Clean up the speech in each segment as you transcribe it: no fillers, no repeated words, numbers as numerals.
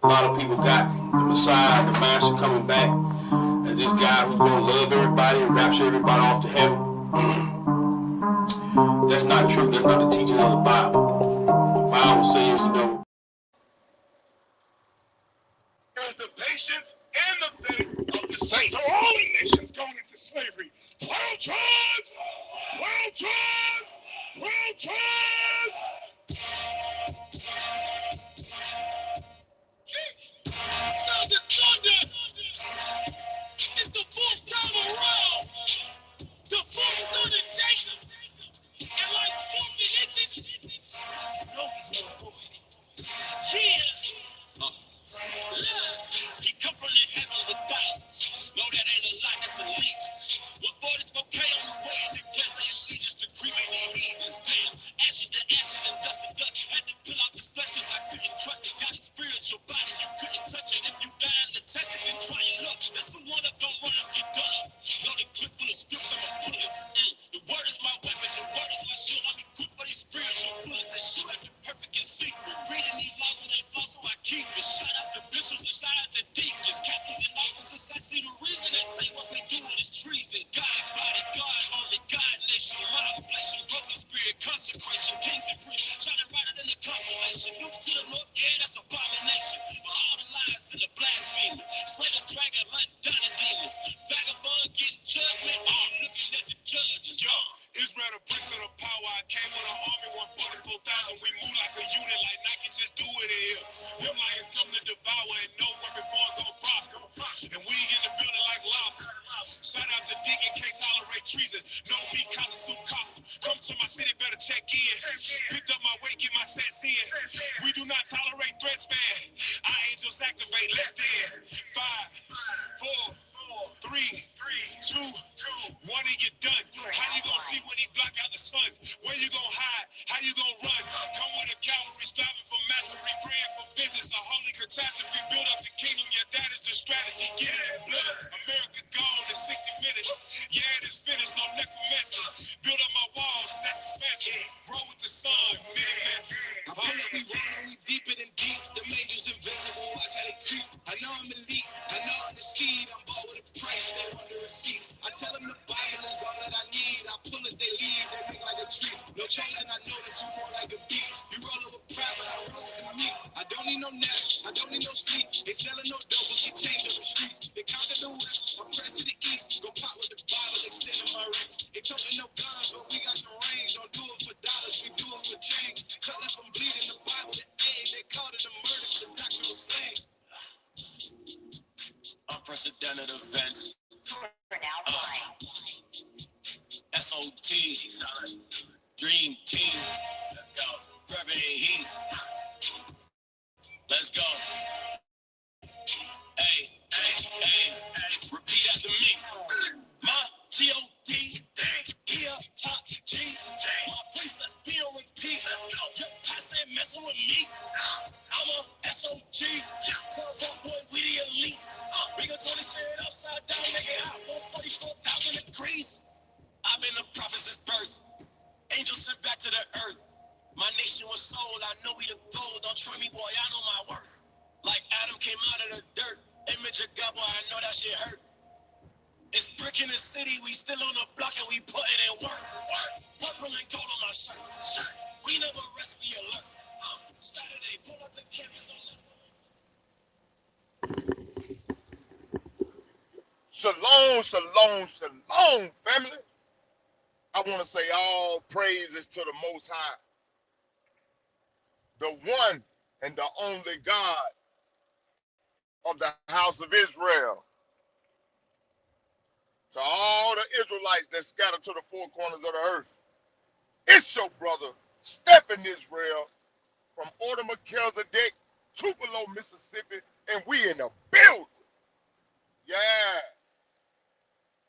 A lot of people got the Messiah, the Master coming back as this guy who's going to love everybody and rapture everybody off to heaven. That's not true. That's not the teaching of the Bible. The Bible says, There's the patience and the faith of the saints. So all the nations going into slavery. 12 tribes! 12 tribes! 12 tribes! Sounds of thunder! It's the fourth time around! The fourth son of Jacob! And like 4 inches! You know we going for it. Yeah! He come from the heavens with thousands. No, that ain't a lie, that's a leech. 144K on the way, and they pledge their allegiance to cremating heathens. Damn, ashes to ashes and dust to dust. Had to pull out this flesh cause I couldn't trust it. Got a spiritual body, you couldn't touch it. If you die in the test, you try and look. That's the one up, don't run up, get done up. Loaded clip full of scripts, I'm a bullet. The word is my weapon, the word is my shield. I'm equipped for these spiritual bullets that shoot at the perfect in secret. Reading these laws and they flow, so I keep it. Shout out to bishops and shout out to deacons, captains and officers. I see the reason they say what we do is treason. God, body, God, only God, nation, my oblation, broken spirit, consecration, kings and priests, shining brighter than the constellation. Nukes to the north, yeah, that's abomination. For all the lies and the blasphemy, slay the dragon, hunt down the demons. Vagabond getting judgment, all looking at the judges. Yo, Israel, the prince of the power. I came with an army, 144,000. We move like a unit, like Nike just do it in here. Them lions come to devour, and no weapon born gon' prosper. And we in the building like lava. Shout out to Deacon, can't tolerate treason. No me, Casa Casa. Come to my city, better check in. Picked up my weight, get my sets in. We do not tolerate threats, man. Our angels activate, let's dance. 5, 4, 3, 2, 1, and you're done. How you gonna see when he block out the sun? Where you gonna hide? How you gonna run? Come with a cavalry, striving for mastery, praying for business, a holy catastrophe. Build up the kingdom, yeah, that is the strategy. Get it in blood. America gone in 60 minutes. Yeah, it is finished, no necromancy. Build up my walls, that's expansion. Roll with the sun, many mansions. I pull up, we rolling, we deeper than deep. The angels invisible, watch how they creep. I know I'm elite, I know I'm the seed. I'm bought with a price, they want the receipt. I tell them the Bible is all that I need. I pull it, they leave, they make like a tree. No chosen, I know that you more like a beast. You roll over pride, but I roll with the meat. I don't need no naps, I don't need no sleep. They selling no dope, but get changed on the streets. They conquer the west, I'm pressed to the east. Go pop with the Bible, extending my reach. They toting no guns, but we got some range. Don't do it for dollars, we do it for change. Cut left from bleeding, the Bible the aid. They called it a murder, cause doctrinal slang. Unprecedented events. SOT, Dream Team, Reverend Heat. Let's go. Hey, hey, hey, repeat after me. My G-O-D, here, top G. My princess be on repeat. Your pastor ain't messing with me. I'm a SOG. Tell boy, we the elites. We gon' turn this shit upside down, make it hot. 144,000 degrees. I've been a prophet since birth. Angels sent back to the earth. My nation was sold. I know we the gold. Don't try me, boy. I know my worth. Like Adam came out of the dirt. Image of God, boy. I know that shit hurt. It's brick in the city. We still on the block and we putting in work. Purple and gold on my shirt. We never rest. We alert. Saturday, pull up the cameras on that. Shalom, shalom, shalom, family. I want to say all praises to the Most High, the one and the only God of the house of Israel. To all the Israelites that scattered to the four corners of the earth, it's your brother, Stephen Israel, from Order Melchizedek, Tupelo, Mississippi, and we in the building. Yeah.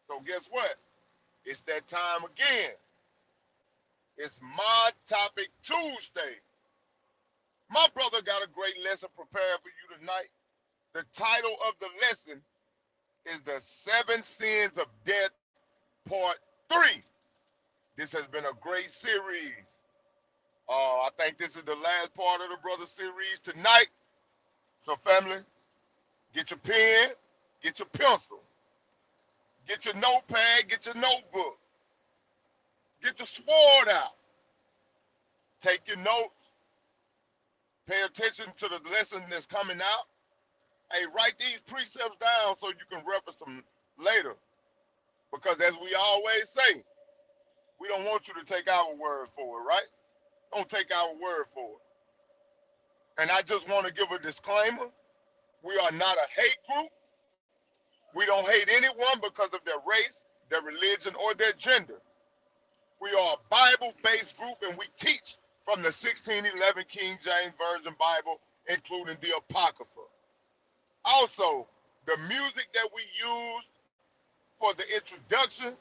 So guess what? It's that time again. It's My Topic Tuesday. My brother got a great lesson prepared for you tonight. The title of the lesson is The 7 Sins of Death, Part 3. This has been a great series. I think this is the last part of the brother series tonight. So, family, get your pen, get your pencil, get your notepad, get your notebook, get your sword out, take your notes, pay attention to the lesson that's coming out. Hey, write these precepts down so you can reference them later. Because as we always say, we don't want you to take our word for it, right? Don't take our word for it. And I just want to give a disclaimer. We are not a hate group. We don't hate anyone because of their race, their religion, or their gender. We are a Bible-based group, and we teach from the 1611 King James Version Bible, including the Apocrypha. Also, the music that we used for the introduction,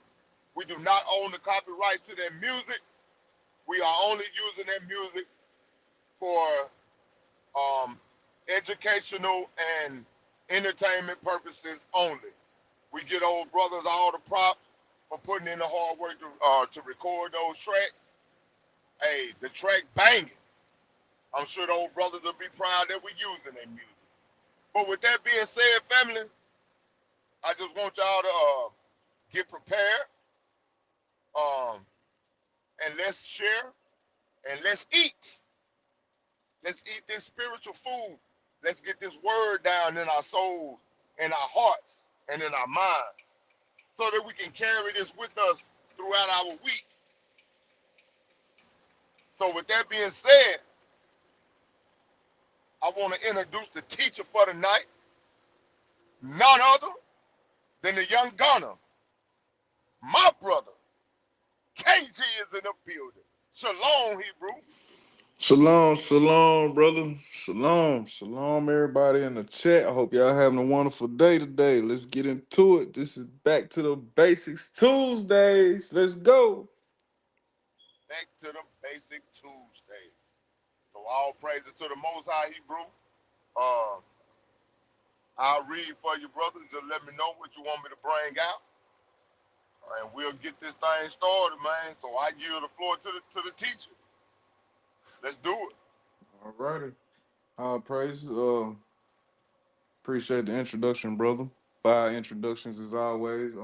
we do not own the copyrights to that music. We are only using that music for um, educational and entertainment purposes only. We get old brothers all the props for putting in the hard work to record those tracks. Hey, the track banging. I'm sure the old brothers will be proud that we're using their music. But with that being said, family, I just want y'all to get prepared, um, and let's share and let's eat. Let's eat this spiritual food. Let's get this word down in our souls, in our hearts, and in our minds, so that we can carry this with us throughout our week. So with that being said, I want to introduce the teacher for the night, none other than the young gunner, my brother. KG is in the building. Shalom, Hebrew. Shalom, shalom, brother. Shalom, shalom, everybody in the chat. I hope y'all having a wonderful day today. Let's get into it. This is Back to the Basics Tuesdays. Let's go. Back to the basic Tuesdays. So all praises to the Most High, Hebrew. Uh, I'll read for you, brothers. Just let me know what you want me to bring out, and we'll get this thing started, man. So I yield the floor to the teacher. Let's do it. All righty. Praise. Appreciate the introduction, brother. Fire introductions as always.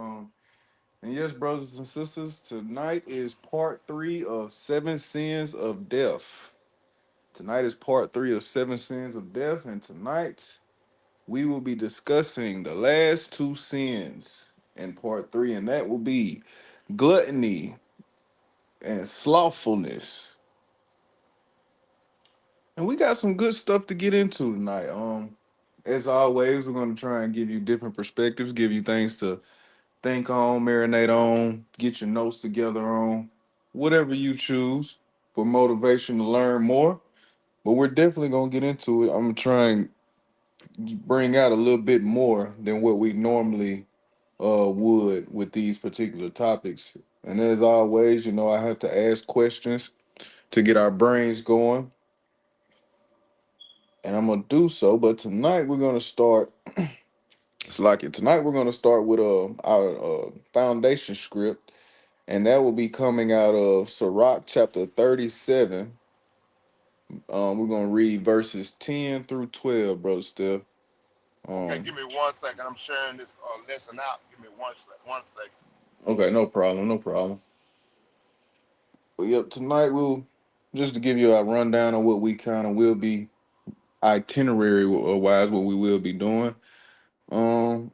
And yes, brothers and sisters, tonight is part three of Seven Sins of Death. Tonight is part three of Seven Sins of Death, and tonight we will be discussing the last two sins in part three, and that will be gluttony and slothfulness. And we got some good stuff to get into tonight. As always, we're going to try and give you different perspectives, give you things to think on, marinate on, get your notes together on, whatever you choose for motivation to learn more. But we're definitely going to get into it. I'm going to try and bring out a little bit more than what we normally would with these particular topics. And as always, I have to ask questions to get our brains going, and I'm gonna do so. But tonight we're gonna start. It's like it. Tonight we're gonna start with our foundation script, and that will be coming out of Sirach chapter 37. We're gonna read verses 10 through 12, brother Steph. Okay, Um, give me 1 second. I'm sharing this lesson out. Give me 1 second. okay, no problem, no problem. But yep, tonight we'll just to give you a rundown of what we kind of will be itinerary wise, what we will be doing. Um,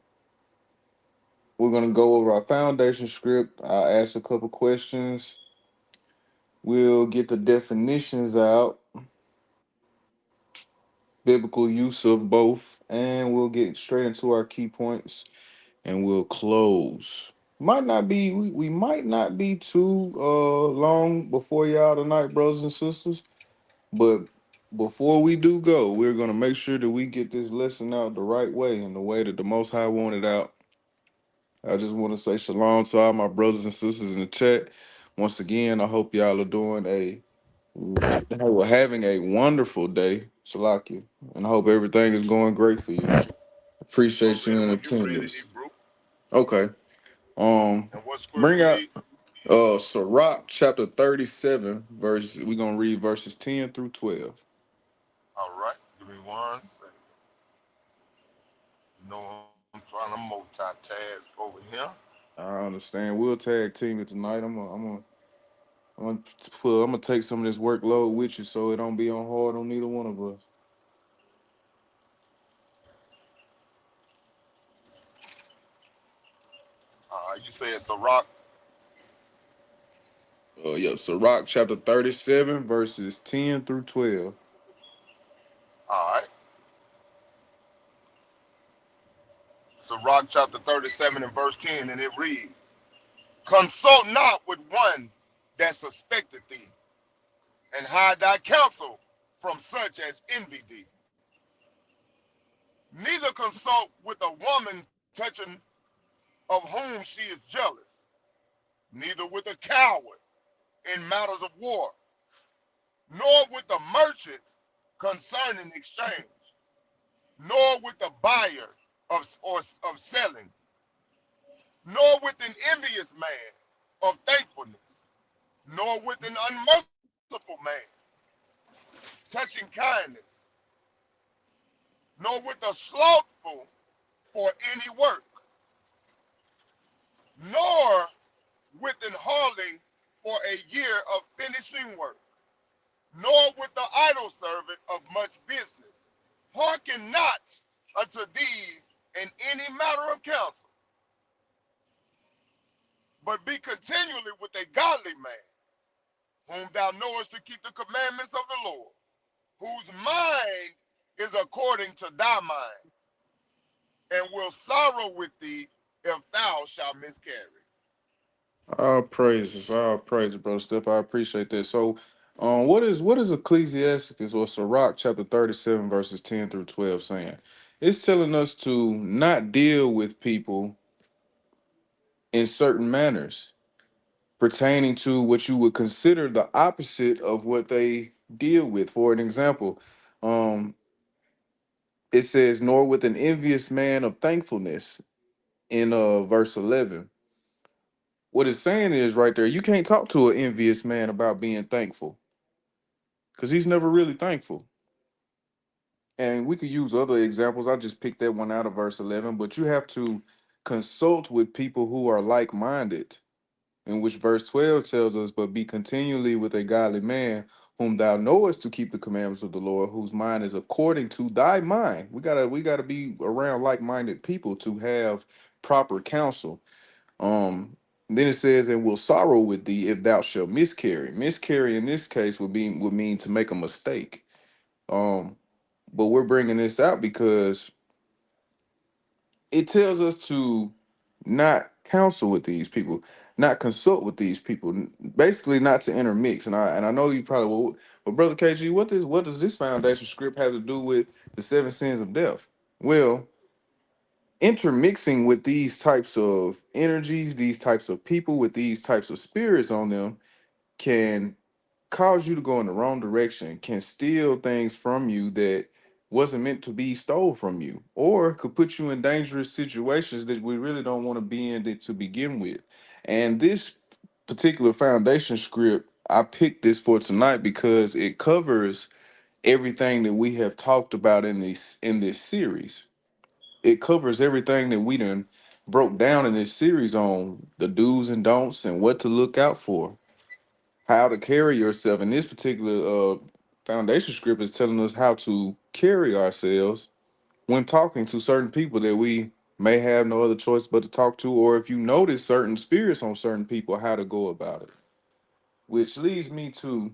we're gonna go over our foundation script. I'll ask a couple questions. We'll get the definitions out, biblical use of both, and we'll get straight into our key points, and we'll close. We might not be too long before y'all tonight, brothers and sisters. But before we do go, we're gonna make sure that we get this lesson out the right way and the way that the Most High wanted out. I just want to say shalom to all my brothers and sisters in the chat. Once again, I hope y'all are doing having a wonderful day, Shalaki, and I hope everything is going great for you. I'm Appreciate you ready in when you ready, attendance. Hebrew. Okay. Um, And what script bring we out need? Sirach chapter 37, verses. We're gonna read verses 10 through 12. All right, give me 1 second. trying to multitask over here. I understand. We'll tag team it tonight. I'm gonna take some of this workload with you, so it don't be on hard on neither one of us. You said Sirach. Yeah, Sirach chapter 37, verses 10 through 12. All right. Sirach chapter 37 and verse 10, and it reads, consult not with one that suspecteth thee, and hide thy counsel from such as envy thee. Neither consult with a woman touching of whom she is jealous, neither with a coward in matters of war, nor with the merchant concerning exchange, nor with the buyer of selling, nor with an envious man of thankfulness, nor with an unmerciful man touching kindness, nor with the slothful for any work, nor with an hauling for a year of finishing work, nor with the idle servant of much business. Hearken not unto these in any matter of counsel, but be continually with a godly man, whom thou knowest to keep the commandments of the Lord, whose mind is according to thy mind, and will sorrow with thee if thou shalt miscarry. All praises, brother Steph. I appreciate that. So, what is Ecclesiasticus or Sirach chapter 37, verses 10 through 12 saying? It's telling us to not deal with people in certain manners pertaining to what you would consider the opposite of what they deal with. For an example, um, it says, nor with an envious man of thankfulness in verse 11. What it's saying is right there, you can't talk to an envious man about being thankful because he's never really thankful. And we could use other examples. I just picked that one out of verse 11, but you have to consult with people who are like minded, in which verse 12 tells us, but be continually with a godly man whom thou knowest to keep the commandments of the Lord, whose mind is according to thy mind. We gotta be around like-minded people to have proper counsel. Then it says, and will sorrow with thee if thou shalt miscarry. Miscarry in this case would mean to make a mistake. Um, but we're bringing this out because it tells us to not counsel with these people, not consult with these people, basically not to intermix. And I know you probably will, but brother KG, what does this foundation script have to do with the seven sins of death? Well, intermixing with these types of energies, these types of people with these types of spirits on them can cause you to go in the wrong direction, can steal things from you that wasn't meant to be stole from you, or could put you in dangerous situations that we really don't want to be in to begin with. And this particular foundation script, I picked this for tonight because it covers everything that we have talked about in this series. It covers everything that we done broke down in this series on the do's and don'ts and what to look out for, how to carry yourself. And this particular foundation script is telling us how to carry ourselves when talking to certain people that we may have no other choice but to talk to, or if you notice certain spirits on certain people, how to go about it. Which leads me to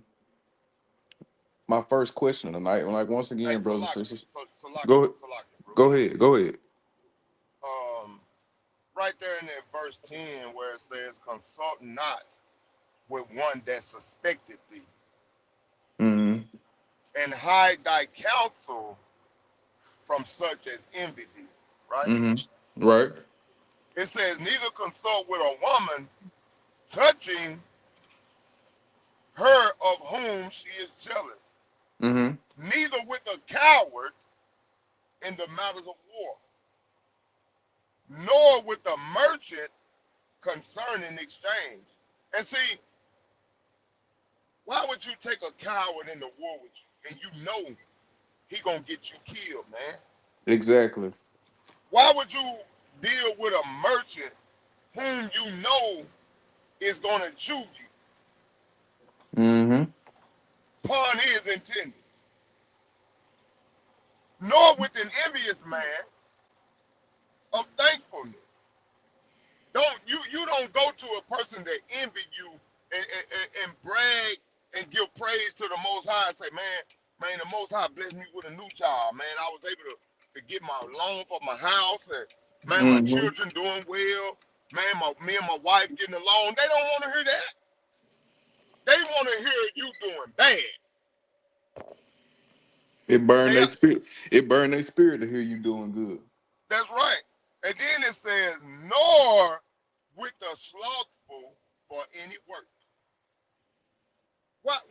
my first question tonight. Like, once Hey, again, brothers and Salaki, sisters, Salaki, go Salaki, real go quick. ahead, go ahead. Um, right there in that verse 10 where it says, consult not with one that suspected thee, Mm-hmm. and hide thy counsel from such as envy thee. Right? Mm-hmm. Right. It says, neither consult with a woman touching her of whom she is jealous, Mm-hmm. neither with a coward in the matters of war, nor with a merchant concerning exchange. And see, why would you take a coward in the war with you and you know he gonna get you killed, man? Exactly. Why would you deal with a merchant whom you know is going to chew you. Mm-hmm. Pun is intended. Nor with an envious man of thankfulness. You don't go to a person that envy you and brag and give praise to the Most High and say, man, the Most High blessed me with a new job, man. I was able to get my loan for my house, and man, my Mm-hmm. children doing well. Man, me and my wife getting along. They don't want to hear that. They want to hear you doing bad. It burned They their spirit. It burned their spirit to hear you doing good. That's right. And then it says, nor with the slothful for any work.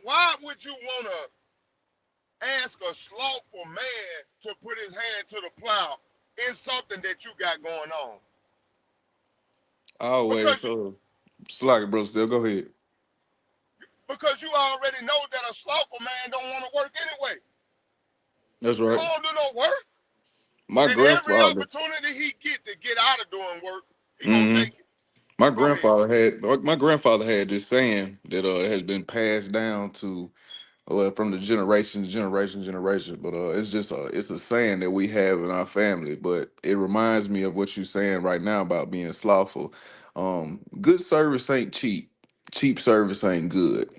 Why would you want to ask a slothful man to put his hand to the plow in something that you got going on? Always. Because you So, slack it, bro. Still, go ahead. because you already know that a slothful man don't want to work anyway. That's He right. don't do no work. My And every grandfather. opportunity he get to get out of doing work, he gonna Hmm. take it. My Go ahead. grandfather had. My grandfather had this saying that has been passed down to from the generation to generation, generation. But it's just it's a saying that we have in our family. But it reminds me of what you're saying right now about being slothful. Good service ain't cheap. Cheap service ain't good.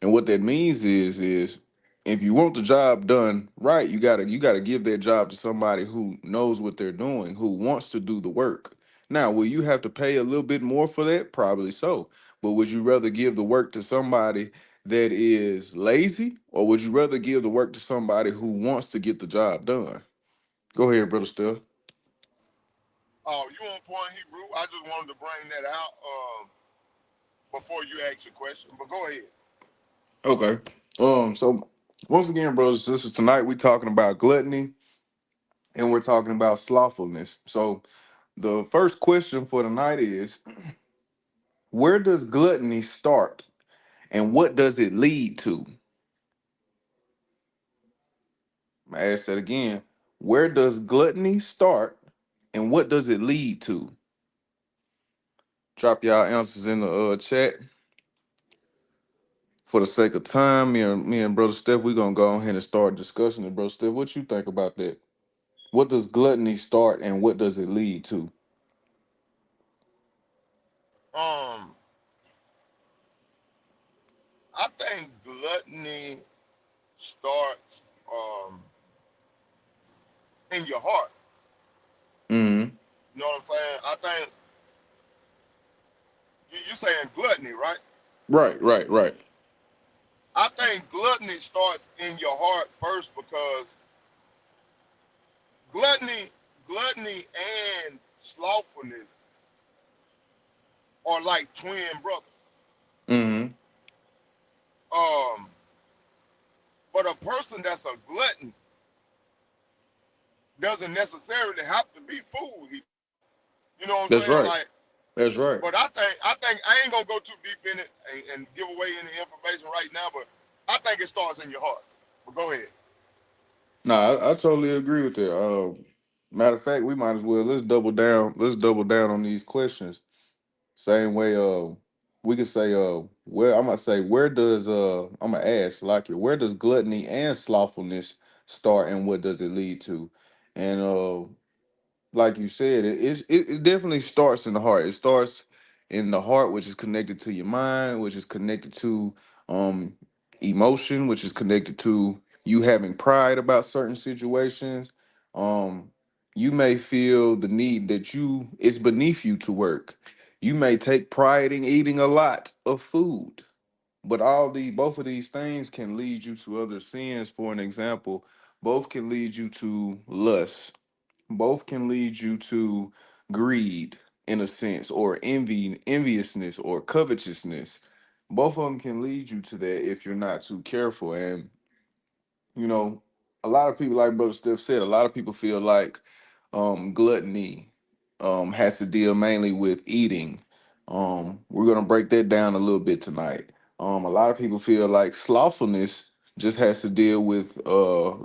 And what that means is if you want the job done right, you gotta give that job to somebody who knows what they're doing, who wants to do the work. Now, will you have to pay a little bit more for that? Probably so. But would you rather give the work to somebody that is lazy, or would you rather give the work to somebody who wants to get the job done? Go ahead, brother. Still Oh, you on point, Hebrew? I just wanted to bring that out before you ask your question. But go ahead. okay. So once again, brothers and sisters, tonight we're talking about gluttony and we're talking about slothfulness. So the first question for tonight is: where does gluttony start, and what does it lead to? I ask that again. Where does gluttony start, and what does it lead to? Drop y'all answers in the chat. For the sake of time, me and brother Steph, we're gonna go ahead and start discussing it. Brother Steph, what you think about that? What does gluttony start and what does it lead to? Um, I think gluttony starts in your heart. Hmm. You know what I'm saying? I think you saying gluttony, right? Right, right, right. I think gluttony starts in your heart first because gluttony, gluttony and slothfulness are like twin brothers. Hmm. Um, but a person that's a glutton doesn't necessarily have to be food. You know what I'm That's saying? right. Like, That's right. but I think I ain't gonna go too deep in it and give away any information right now. But I think it starts in your heart. But go ahead. Nah, I totally agree with that. Matter of fact, we might as well let's double down. Let's double down on these questions. Same way. We could say. Where I'm gonna say. Where does I'm gonna ask like it. Where does gluttony and slothfulness start, and what does it lead to? And like you said, it definitely starts in the heart. It starts in the heart, which is connected to your mind, which is connected to um emotion, which is connected to you having pride about certain situations. Um, you may feel the need that it's beneath you to work. You may take pride in eating a lot of food. But both of these things can lead you to other sins. For an example, both can lead you to lust, both can lead you to greed in a sense, or enviousness, or covetousness. Both of them can lead you to that if you're not too careful. And you know, a lot of people, like Brother Steph said, a lot of people feel like gluttony has to deal mainly with eating. We're gonna break that down a little bit tonight. A lot of people feel like slothfulness just has to deal with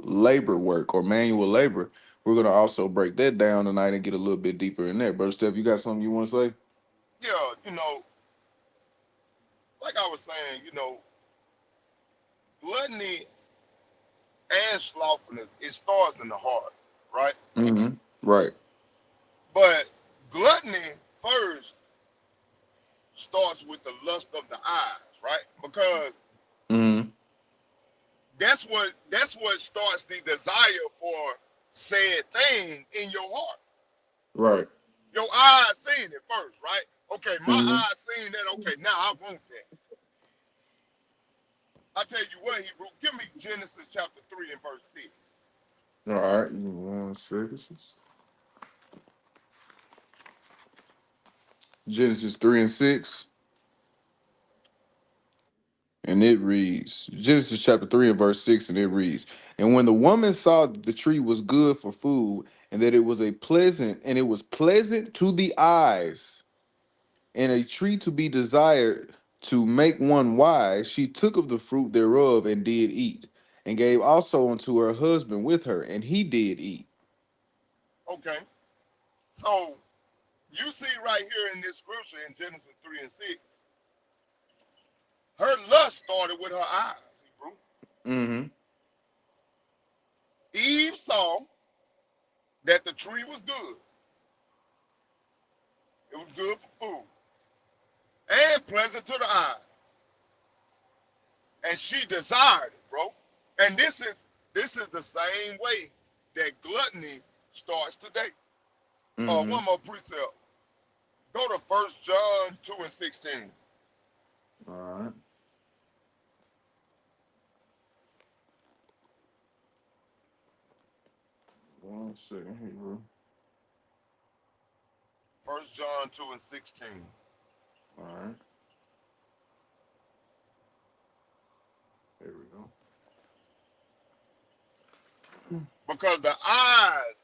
labor work or manual labor. we're gonna also break that down tonight and get a little bit deeper in there. Brother Steph, you got something you want to say? Yeah, like I was saying, gluttony and slothfulness, it starts in the heart, right? Mm-hmm. Right. But gluttony first starts with the lust of the eyes, right? Because Mm-hmm. that's what starts the desire for said thing in your heart. Right. Your eyes seeing it first, right? Okay, my Mm-hmm. eyes seeing that. Okay, now I want that. I tell you what, Hebrew, give me Genesis chapter 3 and verse 6. All right. 1 second. Genesis 3 and 6. And it reads, Genesis chapter 3 and verse 6, and it reads, and when the woman saw that the tree was good for food, and that it was pleasant to the eyes, and a tree to be desired to make one wise, she took of the fruit thereof and did eat, and gave also unto her husband with her, and he did eat. Okay, so you see right here in this scripture in Genesis 3 and 6, her lust started with her eyes, Hebrew. Mm-hmm. Eve saw that the tree was good. It was good for food and pleasant to the eye. And she desired it, bro. And this is the same way that gluttony starts today. Mm-hmm. One more precept. Go to 1 John 2 and 16. All right. 1 second here, bro. 1 John 2 and 16. All right. There we go. Because the eyes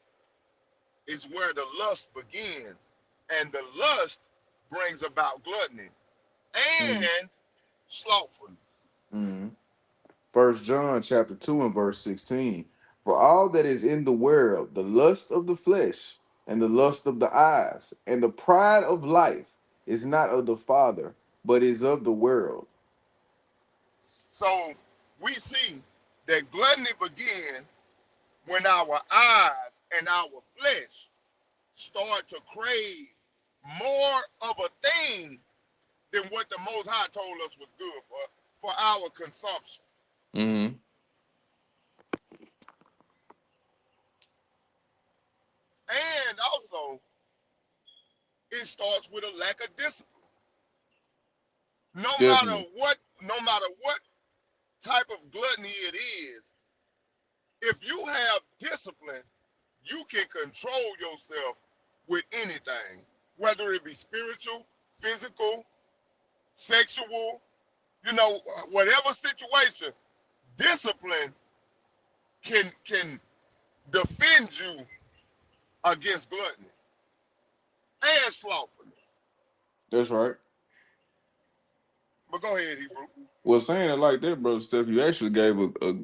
is where the lust begins. And the lust brings about gluttony and slothfulness. Mm-hmm. First John chapter 2 and verse 16. For all that is in the world, the lust of the flesh, and the lust of the eyes, and the pride of life is not of the Father, but is of the world. So we see that gluttony begins when our eyes and our flesh start to crave more of a thing than what the Most High told us was good for our consumption. Mm-hmm. And also, it starts with a lack of discipline. Definitely. No matter what type of gluttony it is, if you have discipline, you can control yourself with anything, whether it be spiritual, physical, sexual, whatever situation. Discipline can defend you against gluttony and slothfulness. That's right. But go ahead, Hebrew. Well, saying it like that, brother Steph, you actually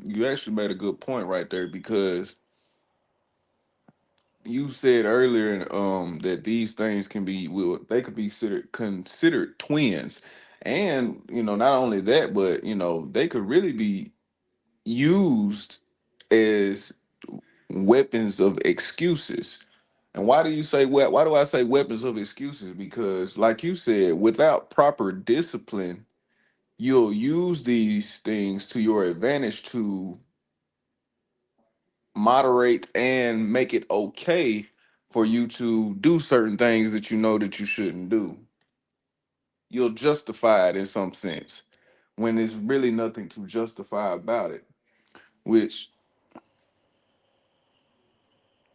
you actually made a good point right there, because you said earlier that these things can be, well, they could be considered twins. And not only that, but they could really be used as weapons of excuses. And why do I say weapons of excuses? Because like you said, without proper discipline, you'll use these things to your advantage to moderate and make it okay for you to do certain things that you know that you shouldn't do. You'll justify it in some sense when there's really nothing to justify about it. Which,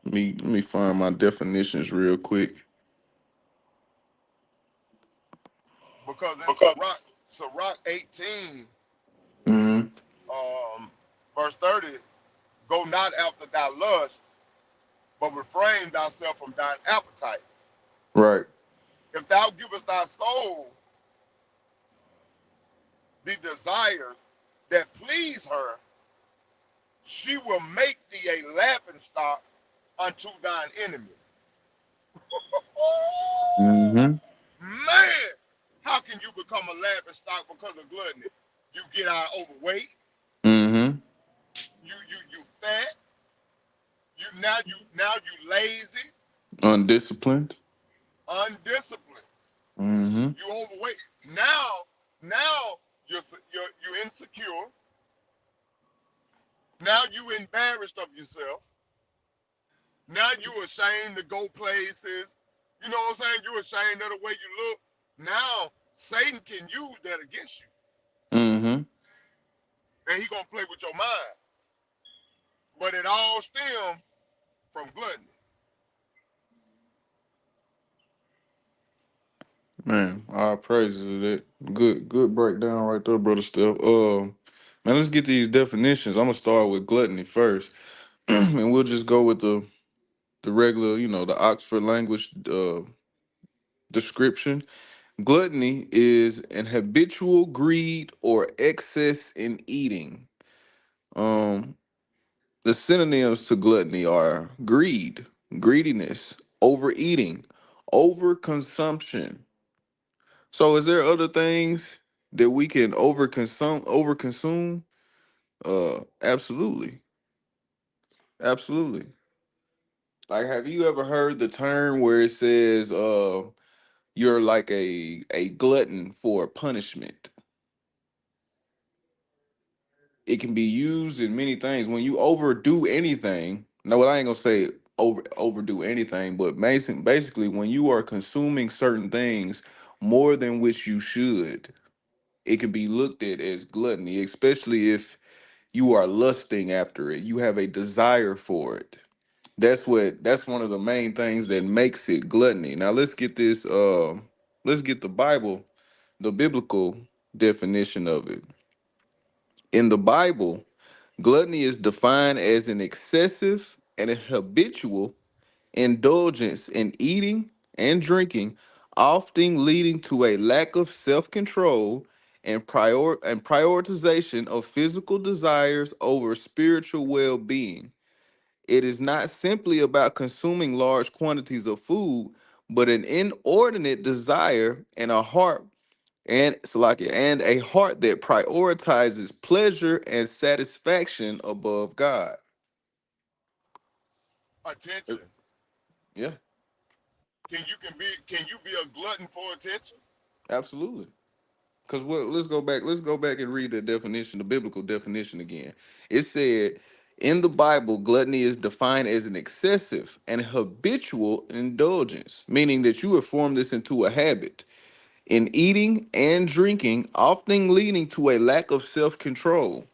let me find my definitions real quick. Because in Sirach 18, Hmm. verse 30, go not after thy lust, but refrain thyself from thine appetites. Right. If thou givest thy soul the desires that please her, she will make thee a laughing stock unto thine enemies. Mm-hmm. Man, how can you become a laughing stock because of gluttony? You get out overweight, Mm-hmm. you fat, you lazy, Undisciplined. undisciplined, Mm-hmm. you overweight. Now you're insecure. Now you embarrassed of yourself. Now you ashamed to go places. You know what I'm saying? You're ashamed of the way you look. Now Satan can use that against you, Mm-hmm. and he gonna play with your mind. But it all stems from gluttony. Man, all praises to that. Good breakdown right there, brother Steph. Man, let's get these definitions. I'm gonna start with gluttony first, and we'll just go with the regular, the Oxford language description. Gluttony is an habitual greed or excess in eating. Um, the synonyms to gluttony are greed, greediness, overeating, overconsumption. So, is there other things that we can overconsume? Overconsume? Absolutely, absolutely. Like, have you ever heard the term where it says, you're like a glutton for punishment? It can be used in many things. When you overdo anything, no, well, I ain't gonna say overdo anything, but basically when you are consuming certain things more than which you should, it can be looked at as gluttony, especially if you are lusting after it. You have a desire for it. That's one of the main things that makes it gluttony. Now let's get the Bible, the biblical definition of it. In the Bible, gluttony is defined as an excessive and a habitual indulgence in eating and drinking, often leading to a lack of self-control and prioritization of physical desires over spiritual well-being. It is not simply about consuming large quantities of food, but an inordinate desire and a heart and a heart that prioritizes pleasure and satisfaction above God. Uh, Attention. Yeah, Can you be a glutton for attention? absolutely. Because let's go back and read the definition, the biblical definition again. It said in the Bible, gluttony is defined as an excessive and habitual indulgence, meaning that you have formed this into a habit in eating and drinking, often leading to a lack of self-control.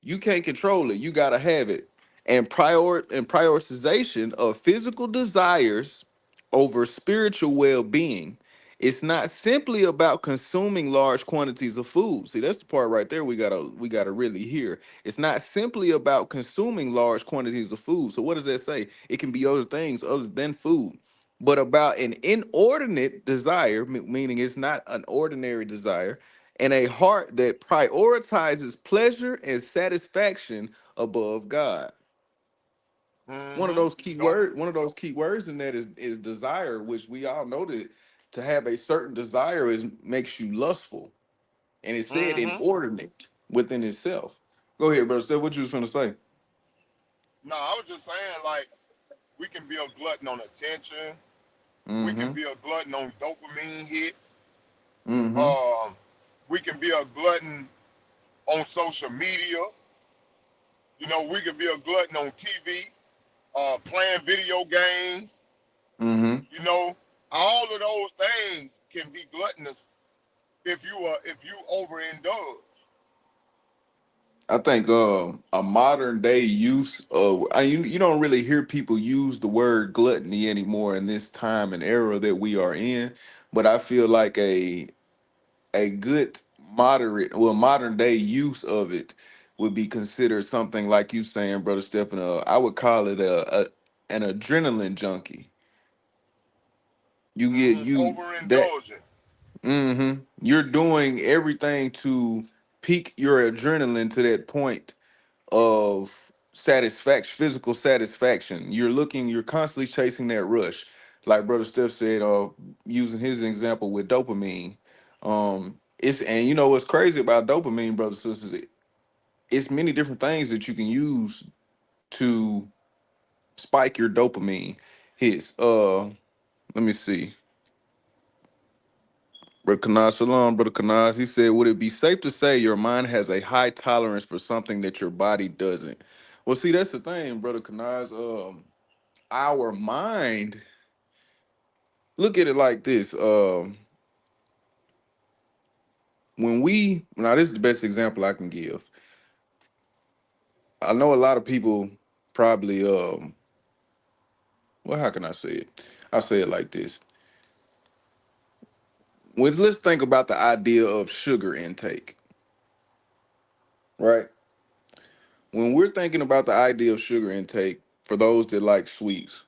You can't control it. You gotta have it. And prioritization of physical desires over spiritual well-being. It's not simply about consuming large quantities of food. See, that's the part right there we gotta really hear. It's not simply about consuming large quantities of food. So what does that say? It can be other things other than food, but about an inordinate desire, meaning it's not an ordinary desire, and a heart that prioritizes pleasure and satisfaction above God. Mm-hmm. Don't. One of those key words in that is desire, which we all know that to have a certain desire is makes you lustful, and it said Mm-hmm. inordinate within itself. Go ahead, brother. Steph, what you was gonna say? No, I was just saying, like, we can be a glutton on attention. We can Mm-hmm. be a glutton on dopamine hits. Mm-hmm. Um, we can be a glutton on social media. You know, we can be a glutton on TV, playing video games. Mm-hmm. You know, all of those things can be gluttonous if you overindulge. I think a modern day use of you don't really hear people use the word gluttony anymore in this time and era that we are in, but I feel like a good modern day use of it would be considered something like you saying, brother Stephen. I would call it a an adrenaline junkie. You get you that Overindulging. you're doing everything to peak your adrenaline to that point of satisfaction, physical satisfaction. You're constantly chasing that rush. Like Brother Steph said, using his example with dopamine. It's and you know what's crazy about dopamine, brothers and sisters, it's many different things that you can use to spike your dopamine hits. Let me see. Brother Kanaz, shalom, Brother Kanaz. He said, would it be safe to say your mind has a high tolerance for something that your body doesn't? Well, see, that's the thing, Brother Kanaz. Our mind, look at it like this. Now this is the best example I can give. I know a lot of people probably, well, how can I say it? I say it like this. Let's think about the idea of sugar intake, right? When we're thinking about the idea of sugar intake, for those that like sweets,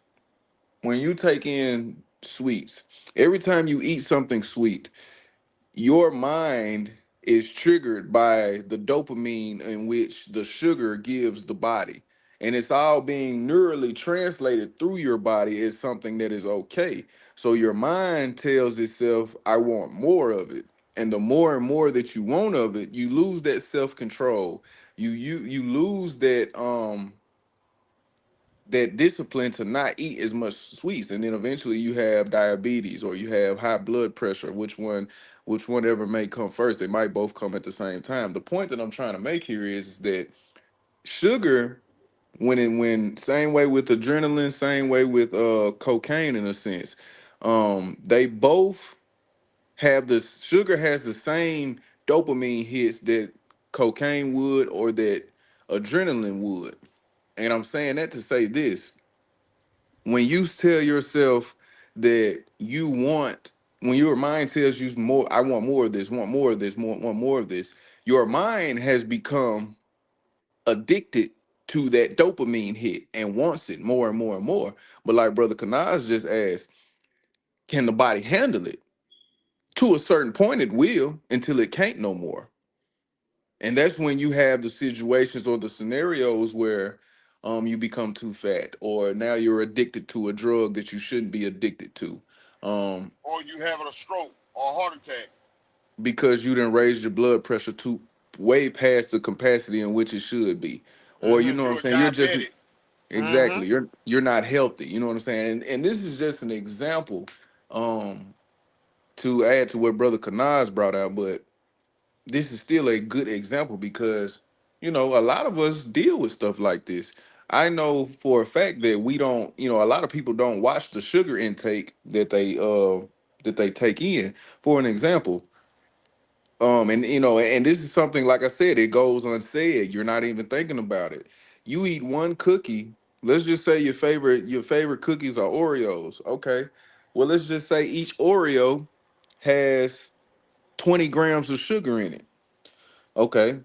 when you take in sweets, every time you eat something sweet, your mind is triggered by the dopamine in which the sugar gives the body. And it's all being neurally translated through your body as something that is okay. So your mind tells itself, I want more of it. And the more and more that you want of it, you lose that self-control. You lose that discipline to not eat as much sweets, and then eventually you have diabetes or you have high blood pressure. Which one ever may come first? They might both come at the same time. The point that I'm trying to make here is that sugar, when same way with adrenaline, same way with cocaine in a sense, they both have the sugar has the same dopamine hits that cocaine would or that adrenaline would. And I'm saying that to say this: when you tell yourself that you want, when your mind tells you more, I want more of this, want more of this, want more of this, your mind has become addicted to that dopamine hit and wants it more and more and more. But like Brother Kanaz just asked, can the body handle it? To a certain point, it will until it can't no more. And that's when you have the situations or the scenarios where you become too fat, or now you're addicted to a drug that you shouldn't be addicted to, um, or you having a stroke or a heart attack. because you didn't raise your blood pressure to way past the capacity in which it should be. Or you know what I'm You're saying, you're just diabetic. Mm-hmm. exactly, you're not healthy, you know what I'm saying. And this is just an example, um, to add to what Brother Kanaz brought out, but this is still a good example because a lot of us deal with stuff like this. I know for a fact that we don't, a lot of people don't watch the sugar intake that they take in. For an example, and and this is something, like I said, it goes unsaid. You're not even thinking about it. You eat one cookie. Let's just say your favorite cookies are Oreos. Okay. Well, let's just say each Oreo has 20 grams of sugar in it. Okay.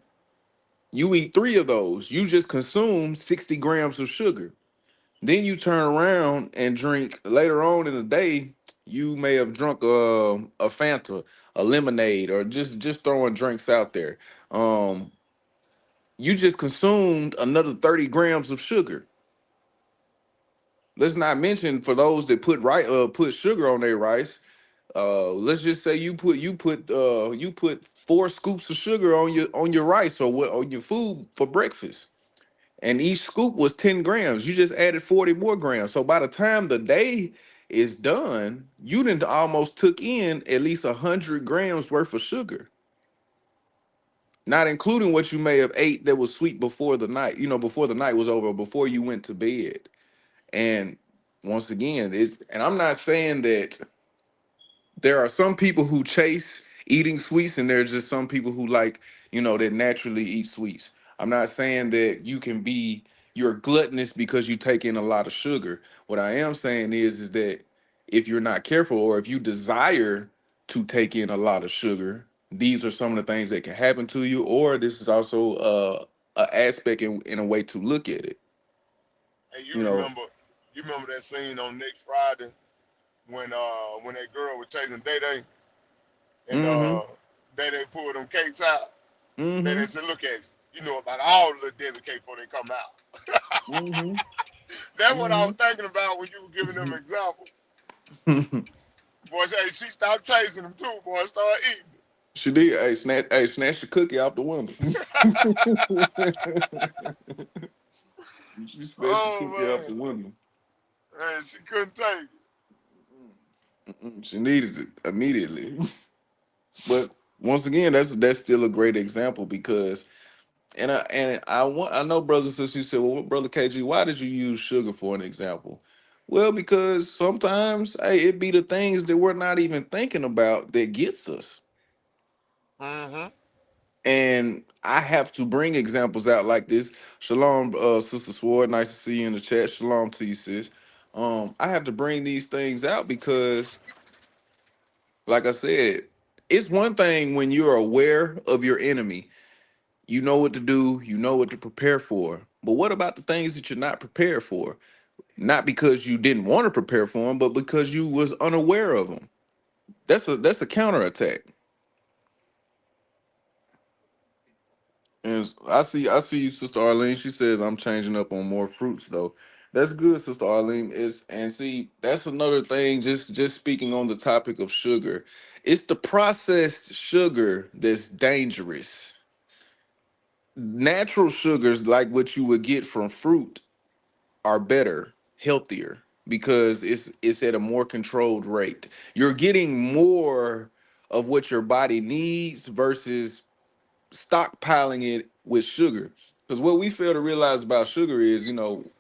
You eat three of those, you just consume 60 grams of sugar. Then you turn around and drink later on in the day. You may have drunk a Fanta, a lemonade, or just throwing drinks out there. Um, you just consumed another 30 grams of sugar. Let's not mention for those that put sugar on their rice. Let's just say you put 4 scoops of sugar on your rice or on your food for breakfast, and each scoop was 10 grams. You just added 40 more grams. So by the time the day is done, you didn't almost took in at least 100 grams worth of sugar, not including what you may have ate that was sweet before the night, before the night was over, before you went to bed. And once again, and I'm not saying that there are some people who chase eating sweets, and there's just some people who that naturally eat sweets. I'm not saying that you're gluttonous because you take in a lot of sugar. What I am saying is that if you're not careful, or if you desire to take in a lot of sugar, these are some of the things that can happen to you. Or this is also a aspect in a way to look at it. And You know. you remember that scene on next Friday when that girl was chasing Day Day and Mm-hmm. Day Day pulled them cakes out. Day Day Mm-hmm. said, "Look at you. You know about all the little Debbie cake before they come out." Mm-hmm. That's what I Mm-hmm. was thinking about when you were giving them example. Boy, hey, she stopped chasing them too. Boy, start eating. She did. Hey, snatch the cookie out the window. She snatched the Oh cookie out the man, window. and she couldn't take it. Mm-mm. She needed it immediately. But once again, that's still a great example because I know brothers and sisters. You said, well, brother KG, why did you use sugar for an example? Well, because sometimes, hey, it be the things that we're not even thinking about that gets us. Mm-hmm. And I have to bring examples out like this. Shalom, Sister Sword. Nice to see you in the chat. Shalom to you, sis. I have to bring these things out because, like I said, it's one thing when you're aware of your enemy. You know what to do, you know what to prepare for. But what about the things that you're not prepared for? Not because you didn't want to prepare for them, but because you was unaware of them. That's a counterattack. And I see you, Sister Arlene. She says I'm changing up on more fruits though. That's good, Sister Arlene. Is and see that's another thing. Just speaking on the topic of sugar, it's the processed sugar that's dangerous. Natural sugars like what you would get from fruit are better, healthier because it's at a more controlled rate. You're getting more of what your body needs versus stockpiling it with sugar. Because what we fail to realize about sugar is,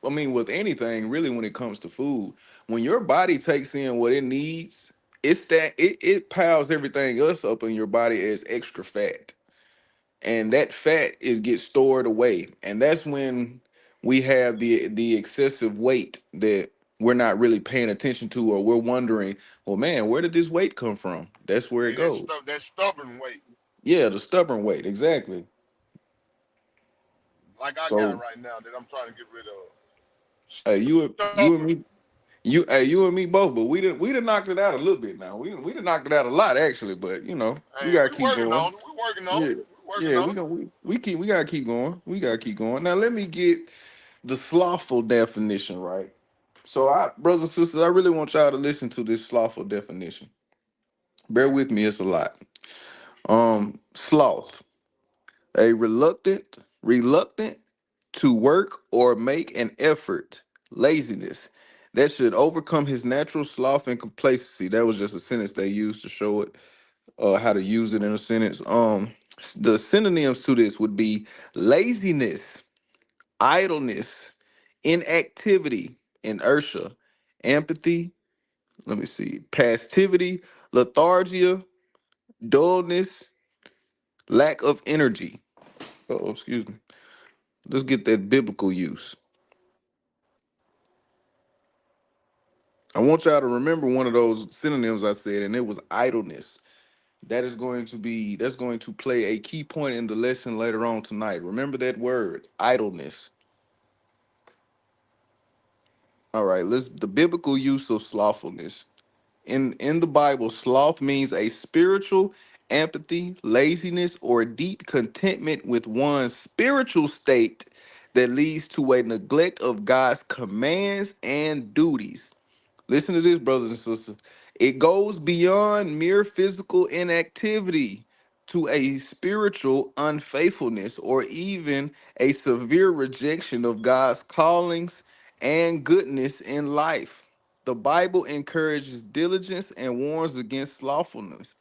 I mean, with anything, really, when it comes to food, when your body takes in what it needs, it piles everything else up in your body as extra fat, and that fat is gets stored away, and that's when we have the excessive weight that we're not really paying attention to, or we're wondering, well, man, where did this weight come from? That's where it Hey, goes. that stubborn weight, Yeah, the stubborn weight, exactly. like I got So, right now that I'm trying to get rid of. hey, you and Stubborn. me, you and me both, but we done knocked it out a little bit now. We done knocked it out a lot actually, but we Hey, gotta we keep working going. on it. We working on it. Yeah, We working yeah, on it. we gotta keep going. We gotta keep going. Now let me get the slothful definition right. So brothers and sisters, I really want y'all to listen to this slothful definition. Bear with me, it's a lot. Sloth, a reluctant to work or make an effort, laziness that should overcome his natural sloth and complacency. That was just a sentence they used to show it, how to use it in a sentence. The synonyms to this would be laziness, idleness, inactivity, inertia, empathy, let me see, passivity, lethargia, dullness, lack of energy. Oh, excuse me. Let's get that biblical use. I want y'all to remember one of those synonyms I said, and it was idleness. That's going to play a key point in the lesson later on tonight. Remember that word, idleness. All right, the biblical use of slothfulness. In the Bible, sloth means a spiritual apathy, laziness, or deep contentment with one's spiritual state that leads to a neglect of God's commands and duties. Listen to this, brothers and sisters. It goes beyond mere physical inactivity to a spiritual unfaithfulness or even a severe rejection of God's callings and goodness in life. The Bible encourages diligence and warns against slothfulness,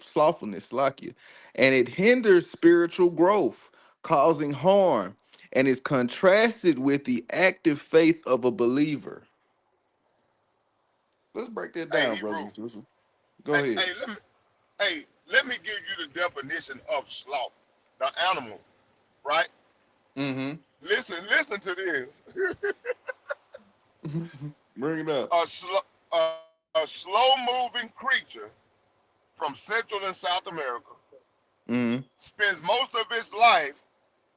like you, and it hinders spiritual growth, causing harm, and is contrasted with the active faith of a believer. Let's break that Hey, down, brothers Hebrew. and sisters. Go ahead. Hey, let me give you the definition of sloth, the animal, right? Mm-hmm. Listen to this. Bring it up. A slow-moving creature from Central and South America Mm-hmm. spends most of its life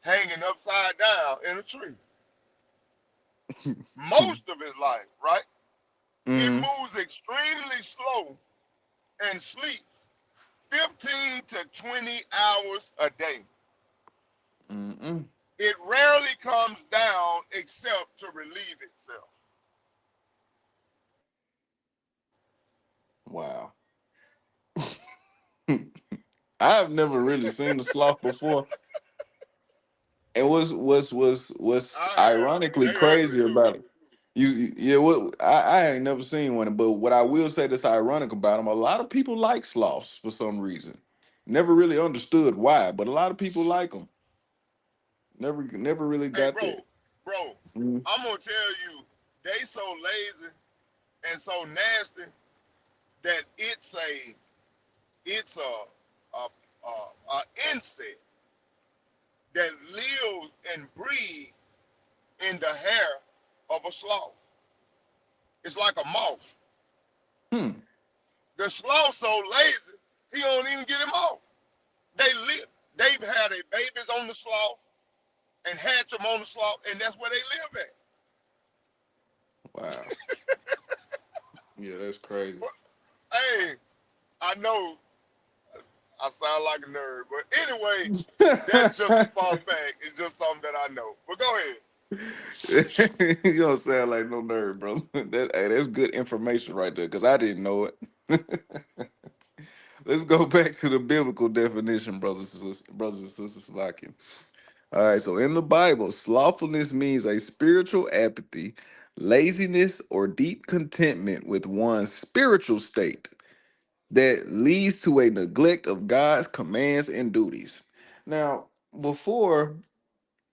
hanging upside down in a tree. Most of his life, right? It Mm-hmm. moves extremely slow and sleeps 15 to 20 hours a day. Mm-hmm. It rarely comes down except to relieve itself. Wow. I've never really seen the sloth before. And what's I have. ironically They ugly crazy too. about it, yeah, what I ain't never seen one, but what I will say that's ironic about them, a lot of people like sloths for some reason. Never really understood why, but a lot of people like them. Never really Hey, got that. bro, Mhm. I'm gonna tell you, they so lazy and so nasty that it's a insect that lives and breathes in the hair of a sloth. It's like a moth. Hmm. The sloth so lazy, he don't even get him off. They live. They've had their babies on the sloth and hatch them on the sloth, and that's where they live at. Wow. Yeah, that's crazy. But, hey, I know I sound like a nerd, but anyway, that's just a fun fact. It's just something that I know. But go ahead. You don't sound like no nerd, bro. That's good information right there, because I didn't know it. Let's go back to the biblical definition, brothers and sisters. Like it. All right. So in the Bible, slothfulness means a spiritual apathy, laziness, or deep contentment with one's spiritual state that leads to a neglect of God's commands and duties. Now, before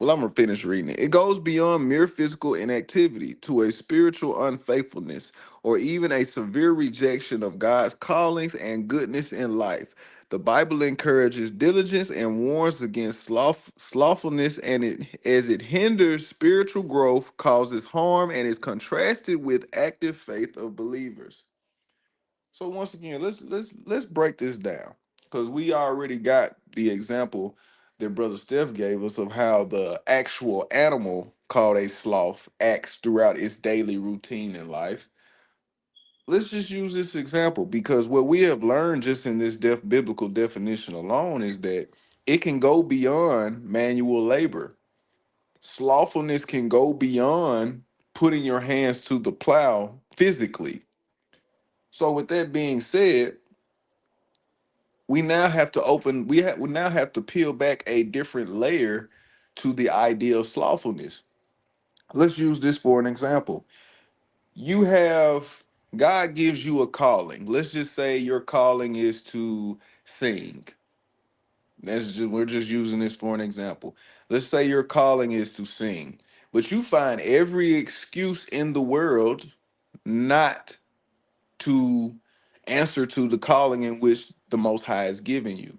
well, I'm gonna finish reading it. It goes beyond mere physical inactivity to a spiritual unfaithfulness or even a severe rejection of God's callings and goodness in life. The Bible encourages diligence and warns against slothfulness, and as it hinders spiritual growth, causes harm, and is contrasted with active faith of believers. So once again, let's break this down, because we already got the example that Brother Steph gave us of how the actual animal called a sloth acts throughout its daily routine in life. Let's just use this example, because what we have learned just in this biblical definition alone is that it can go beyond manual labor. Slothfulness can go beyond putting your hands to the plow physically. So with that being said, we now have to peel back a different layer to the idea of slothfulness. Let's use this for an example. You have God gives you a calling. Let's just say your calling is to sing. We're just using this for an example. Let's say your calling is to sing, but you find every excuse in the world not to answer to the calling in which the Most High has given you.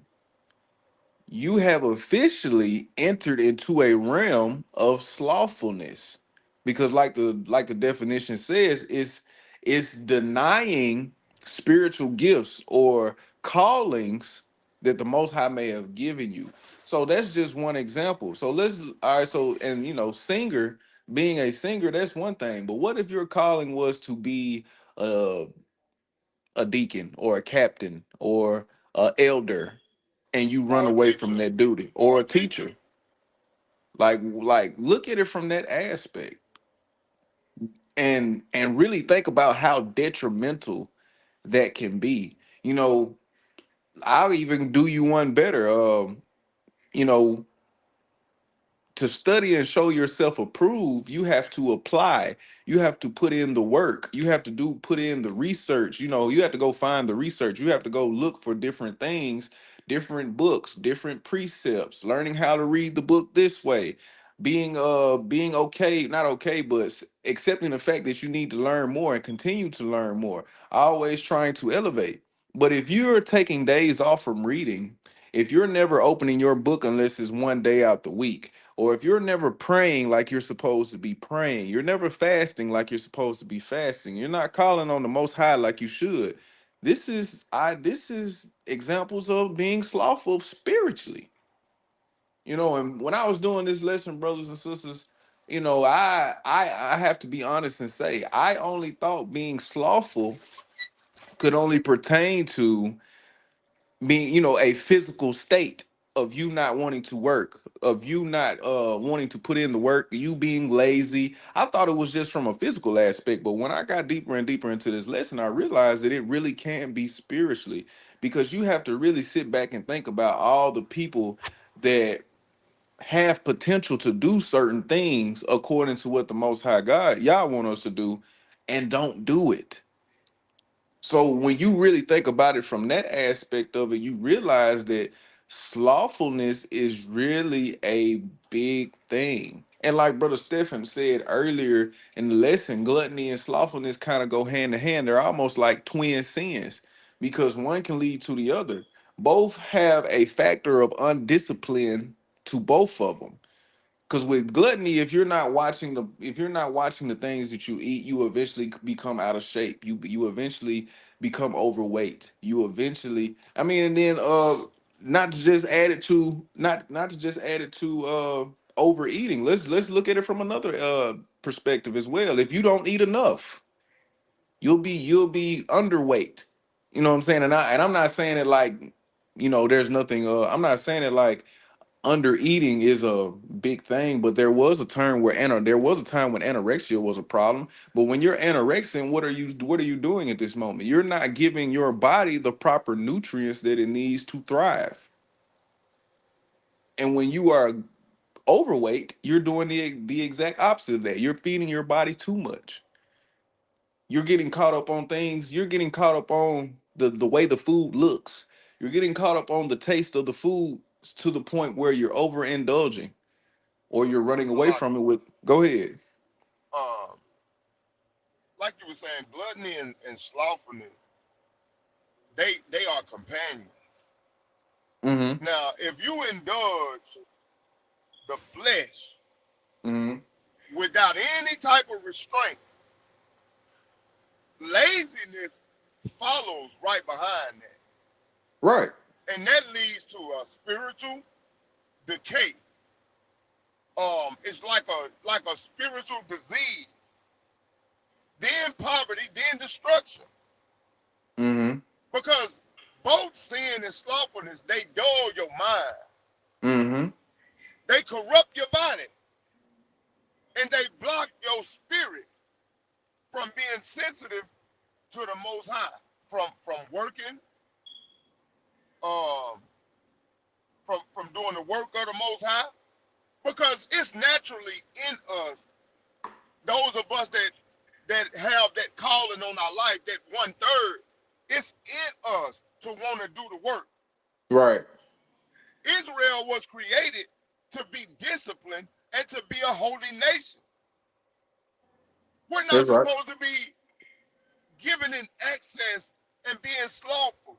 You have officially entered into a realm of slothfulness, because like the definition says, it's denying spiritual gifts or callings that the Most High may have given you. So that's just one example. So let's all right, so and singer, being a singer, that's one thing, but what if your calling was to be a a deacon or a captain or a elder, and you run Or a away from teacher. that duty, Or or a a teacher. teacher? Look at it from that aspect, and really think about how detrimental that can be. you know I'll even do you one better. You know to study and show yourself approved, you have to apply. You have to put in the work. You have to put in the research. You have to go find the research. You have to go look for different things, different books, different precepts, learning how to read the book this way, being okay, not okay, but accepting the fact that you need to learn more and continue to learn more, always trying to elevate. But if you're taking days off from reading, if you're never opening your book unless it's one day out the week, or if you're never praying like you're supposed to be praying, you're never fasting like you're supposed to be fasting, you're not calling on the Most High like you should. This is examples of being slothful spiritually. And when I was doing this lesson, brothers and sisters, I have to be honest and say I only thought being slothful could only pertain to being, a physical state of you not wanting to work. of you not wanting to put in the work, you being lazy. I thought it was just from a physical aspect, but when I got deeper and deeper into this lesson, I realized that it really can be spiritually, because you have to really sit back and think about all the people that have potential to do certain things according to what the Most High God y'all want us to do, and don't do it. So when you really think about it from that aspect of it, you realize that slothfulness is really a big thing. And like Brother Stephen said earlier in the lesson, gluttony and slothfulness kind of go hand in hand. They're almost like twin sins, because one can lead to the other. Both have a factor of undiscipline to both of them. Because with gluttony, if you're not watching the things that you eat, you eventually become out of shape. You eventually become overweight. You eventually, I mean, and then not to just add it to not to just add it to overeating. Let's look at it from another perspective as well. If you don't eat enough, you'll be underweight. You know what I'm saying? And I'm not saying it like, there's nothing. I'm not saying it like under eating is a big thing, but there was a time when anorexia was a problem. But when you're anorexic, what are you doing at this moment? You're not giving your body the proper nutrients that it needs to thrive. And when you are overweight, you're doing the exact opposite of that. You're feeding your body too much. You're getting caught up on things. You're getting caught up on the way the food looks. You're getting caught up on the taste of the food to the point where you're overindulging, or you're running So away from it with. Go ahead. um, like you were saying, gluttony and slothfulness, they are companions. Mm-hmm. Now, if you indulge the flesh Mm-hmm. without any type of restraint, laziness follows right behind that. Right. And that leads to a spiritual decay. It's like a spiritual disease, then poverty, then destruction. Mm-hmm. Because both sin and slothfulness, they dull your mind. Mm-hmm. They corrupt your body, and they block your spirit from being sensitive to the Most High, from working, um, from doing the work of the Most High, because it's naturally in us. Those of us that have that calling on our life, that 1/3, it's in us to want to do the work. Right. Israel was created to be disciplined and to be a holy nation. We're not That's right. supposed to be giving in excess and being slothful,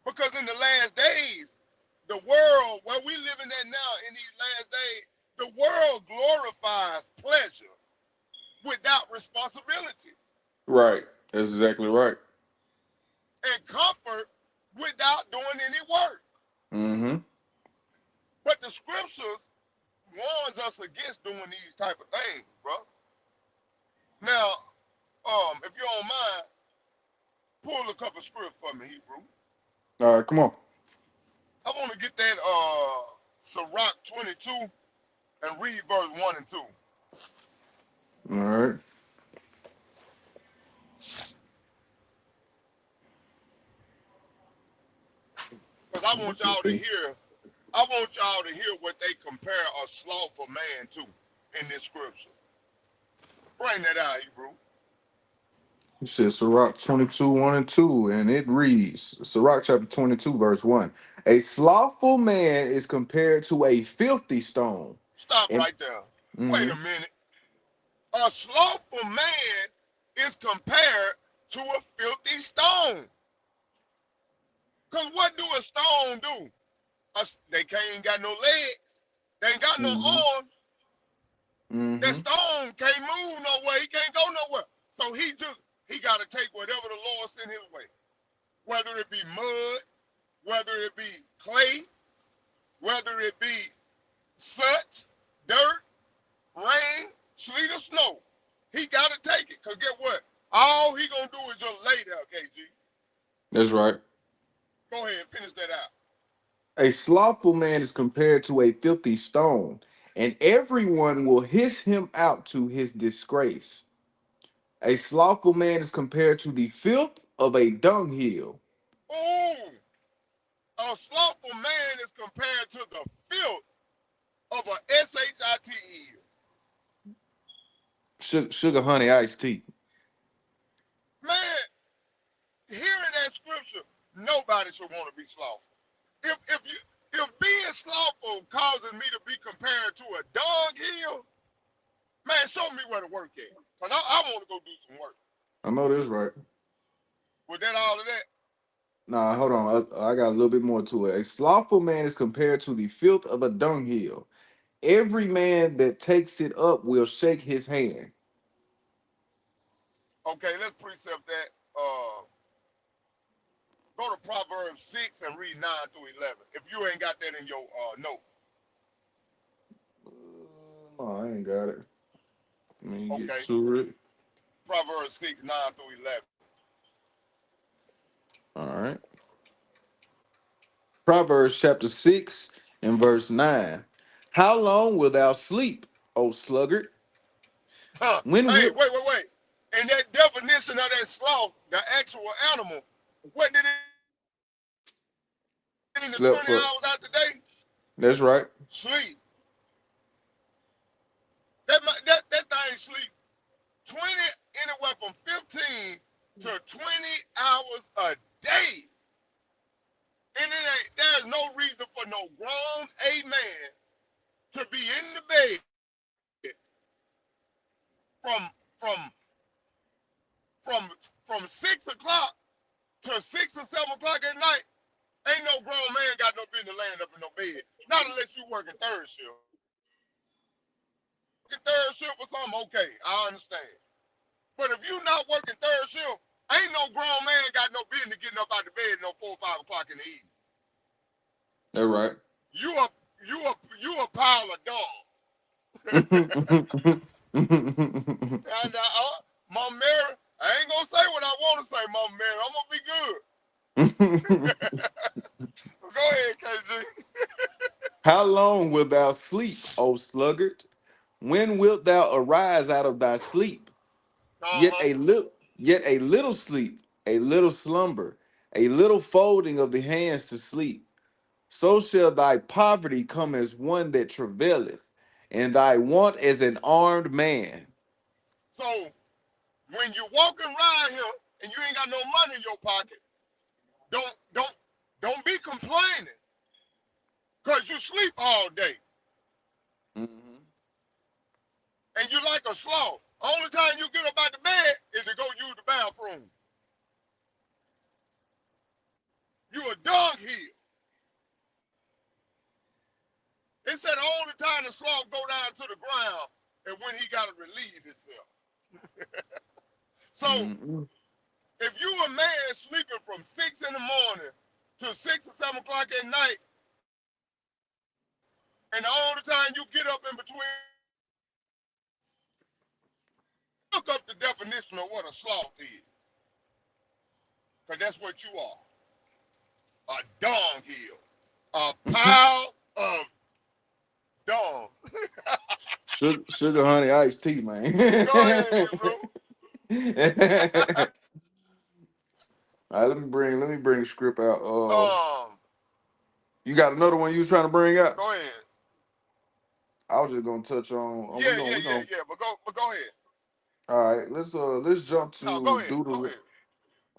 because in the last days, the world where we living at now in these last days, the world glorifies pleasure without responsibility, Right. That's exactly right. and comfort without doing any work. Mm-hmm. But the scriptures warns us against doing these type of things, bro. Now, if you don't mind, pull a couple scripts for me, Hebrew. All right, come on. I want to get that Sirach 22 and read verse 1 and 2. All right. Because I want y'all to hear what they compare a slothful man to in this scripture. Bring that out, Hebrew. It says Sirach 22, 1 and 2, and it reads, Sirach chapter 22, verse 1. A slothful man is compared to a filthy stone. Stop And right there. Wait mm-hmm. a minute. A slothful man is compared to a filthy stone. Because what do a stone do? They ain't got no legs. They ain't got no Mm-hmm. arms. That Mm-hmm. stone can't move nowhere. He can't go nowhere. So he got to take whatever the Lord sent his way. Whether it be mud, whether it be clay, whether it be soot, dirt, rain, sleet, or snow. He got to take it. Because get what? All he going to do is just lay there, KG. That's right. Go ahead, finish that out. A slothful man is compared to a filthy stone, and everyone will hiss him out to his disgrace. A slothful man is compared to the filth of a dunghill. Ooh, a slothful man is compared to the filth of a shit. Sugar, honey, iced tea. Man, hearing that scripture, nobody should want to be slothful. If being slothful causes me to be compared to a dunghill, man, show me where to work at. Cause I want to go do some work. I know this right. Was that all of that? Nah, hold on. I got a little bit more to it. A slothful man is compared to the filth of a dunghill. Every man that takes it up will shake his hand. Okay, let's precept that. Go to Proverbs 6 and read 9 through 11. If you ain't got that in your note. No, I ain't got it. Let me get Okay, to it. Proverbs 6, 9 through 11. All right. Proverbs chapter 6 and verse 9. How long wilt thou sleep, O sluggard? Huh. When Hey, wilt wait. In that definition of that sloth, the actual animal, what did it in the 20 slept for? hours out the day? That's right. Sleep. That thing sleep 20, anywhere from 15 to 20 hours a day. And there's no reason for no grown a man to be in the bed from from from 6 o'clock to 6 or 7 o'clock at night. Ain't no grown man got no business laying up in no bed. Not unless you working third shift. Working third shift or something, okay, I understand. But if you not working third shift, ain't no grown man got no business getting up out the bed no 4 or 5 o'clock in the evening. That's right. You a you a pile of dog. And Mama Mary, I ain't gonna say what I want to say, Mama Mary. I'm gonna be good. Go ahead, KG. How long wilt thou sleep, O sluggard? When wilt thou arise out of thy sleep? Yet Uh-huh. a little, yet a little sleep, a little slumber, a little folding of the hands to sleep. So shall thy poverty come as one that travaileth, and thy want as an armed man. So when you walking around here and you ain't got no money in your pocket, don't be complaining because you sleep all day Mhm. and you like a sloth. Only time you get up out the bed is to go use the bathroom. You a dog heel. It said the only time the sloth go down to the ground is when he got to relieve himself. So Mhm. if you a man sleeping from 6 in the morning to 6 or 7 o'clock at night, and the only time you get up in between, look up the definition of what a sloth is, because that's what you are. A dung hill. A pile of dung. Sugar, honey, iced tea, man. Go ahead, big bro. All right, let me bring the script out. Um, You got another one you was trying to bring out? Go ahead. I was just gonna touch on. Yeah, yeah, We yeah, gonna. yeah. But go ahead. All right, let's jump No, go to ahead. Go Deuteronomy. ahead.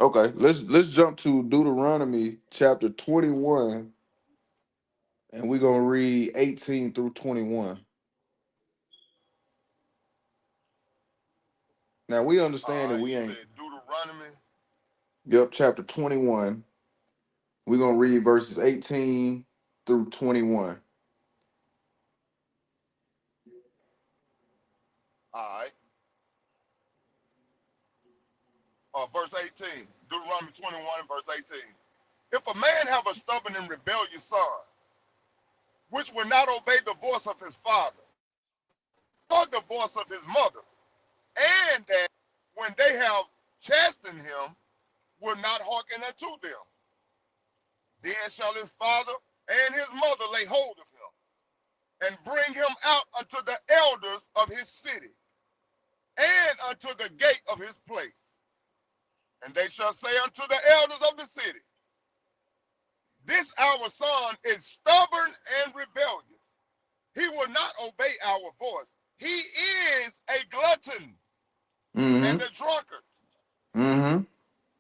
Okay, let's jump to Deuteronomy chapter 21, and we're gonna read 18 through 21. Now we understand All that right. we You ain't. said Deuteronomy. Yep, chapter 21. We're gonna read verses 18 through 21. All right. Verse 18. Deuteronomy 21, verse 18. If a man have a stubborn and rebellious son, which will not obey the voice of his father, or the voice of his mother, and that when they have chastened him, will not hearken unto them, then shall his father and his mother lay hold of him, and bring him out unto the elders of his city, and unto the gate of his place. And they shall say unto the elders of the city, this our son is stubborn and rebellious. He will not obey our voice. He is a glutton and Mm-hmm. a drunkard. Mm-hmm.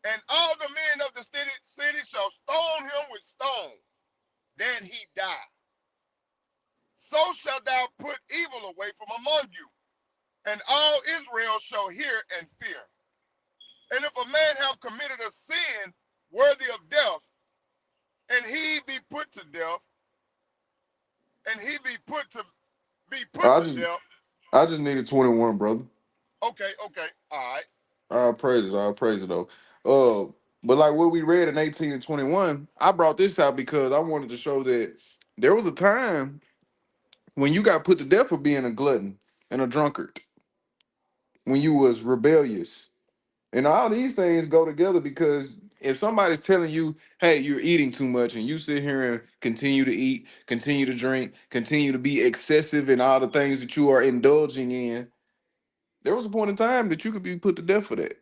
And all the men of the city shall stone him with stones, that he die. So shalt thou put evil away from among you, and all Israel shall hear and fear. And if a man have committed a sin worthy of death, and he be put to death, and he be put I to just death. I just needed 21, brother. Okay, okay, all right. I'll praise it though. But like what we read in 18 and 21, I brought this out because I wanted to show that there was a time when you got put to death for being a glutton and a drunkard, when you was rebellious. And all these things go together because if somebody's telling you, hey, you're eating too much, and you sit here and continue to eat, continue to drink, continue to be excessive in all the things that you are indulging in, there was a point in time that you could be put to death for that.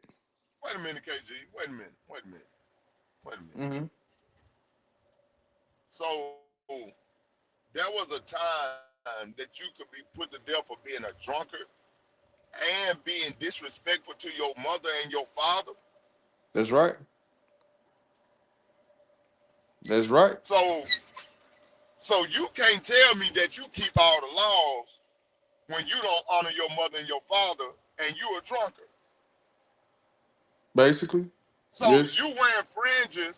Wait a minute, KG. Wait a minute. Wait a minute. Wait a minute. Mm-hmm. So there was a time that you could be put to death for being a drunkard and being disrespectful to your mother and your father. That's right. That's right. So you can't tell me that you keep all the laws when you don't honor your mother and your father and you a drunkard. Basically, So yes. you wearing fringes,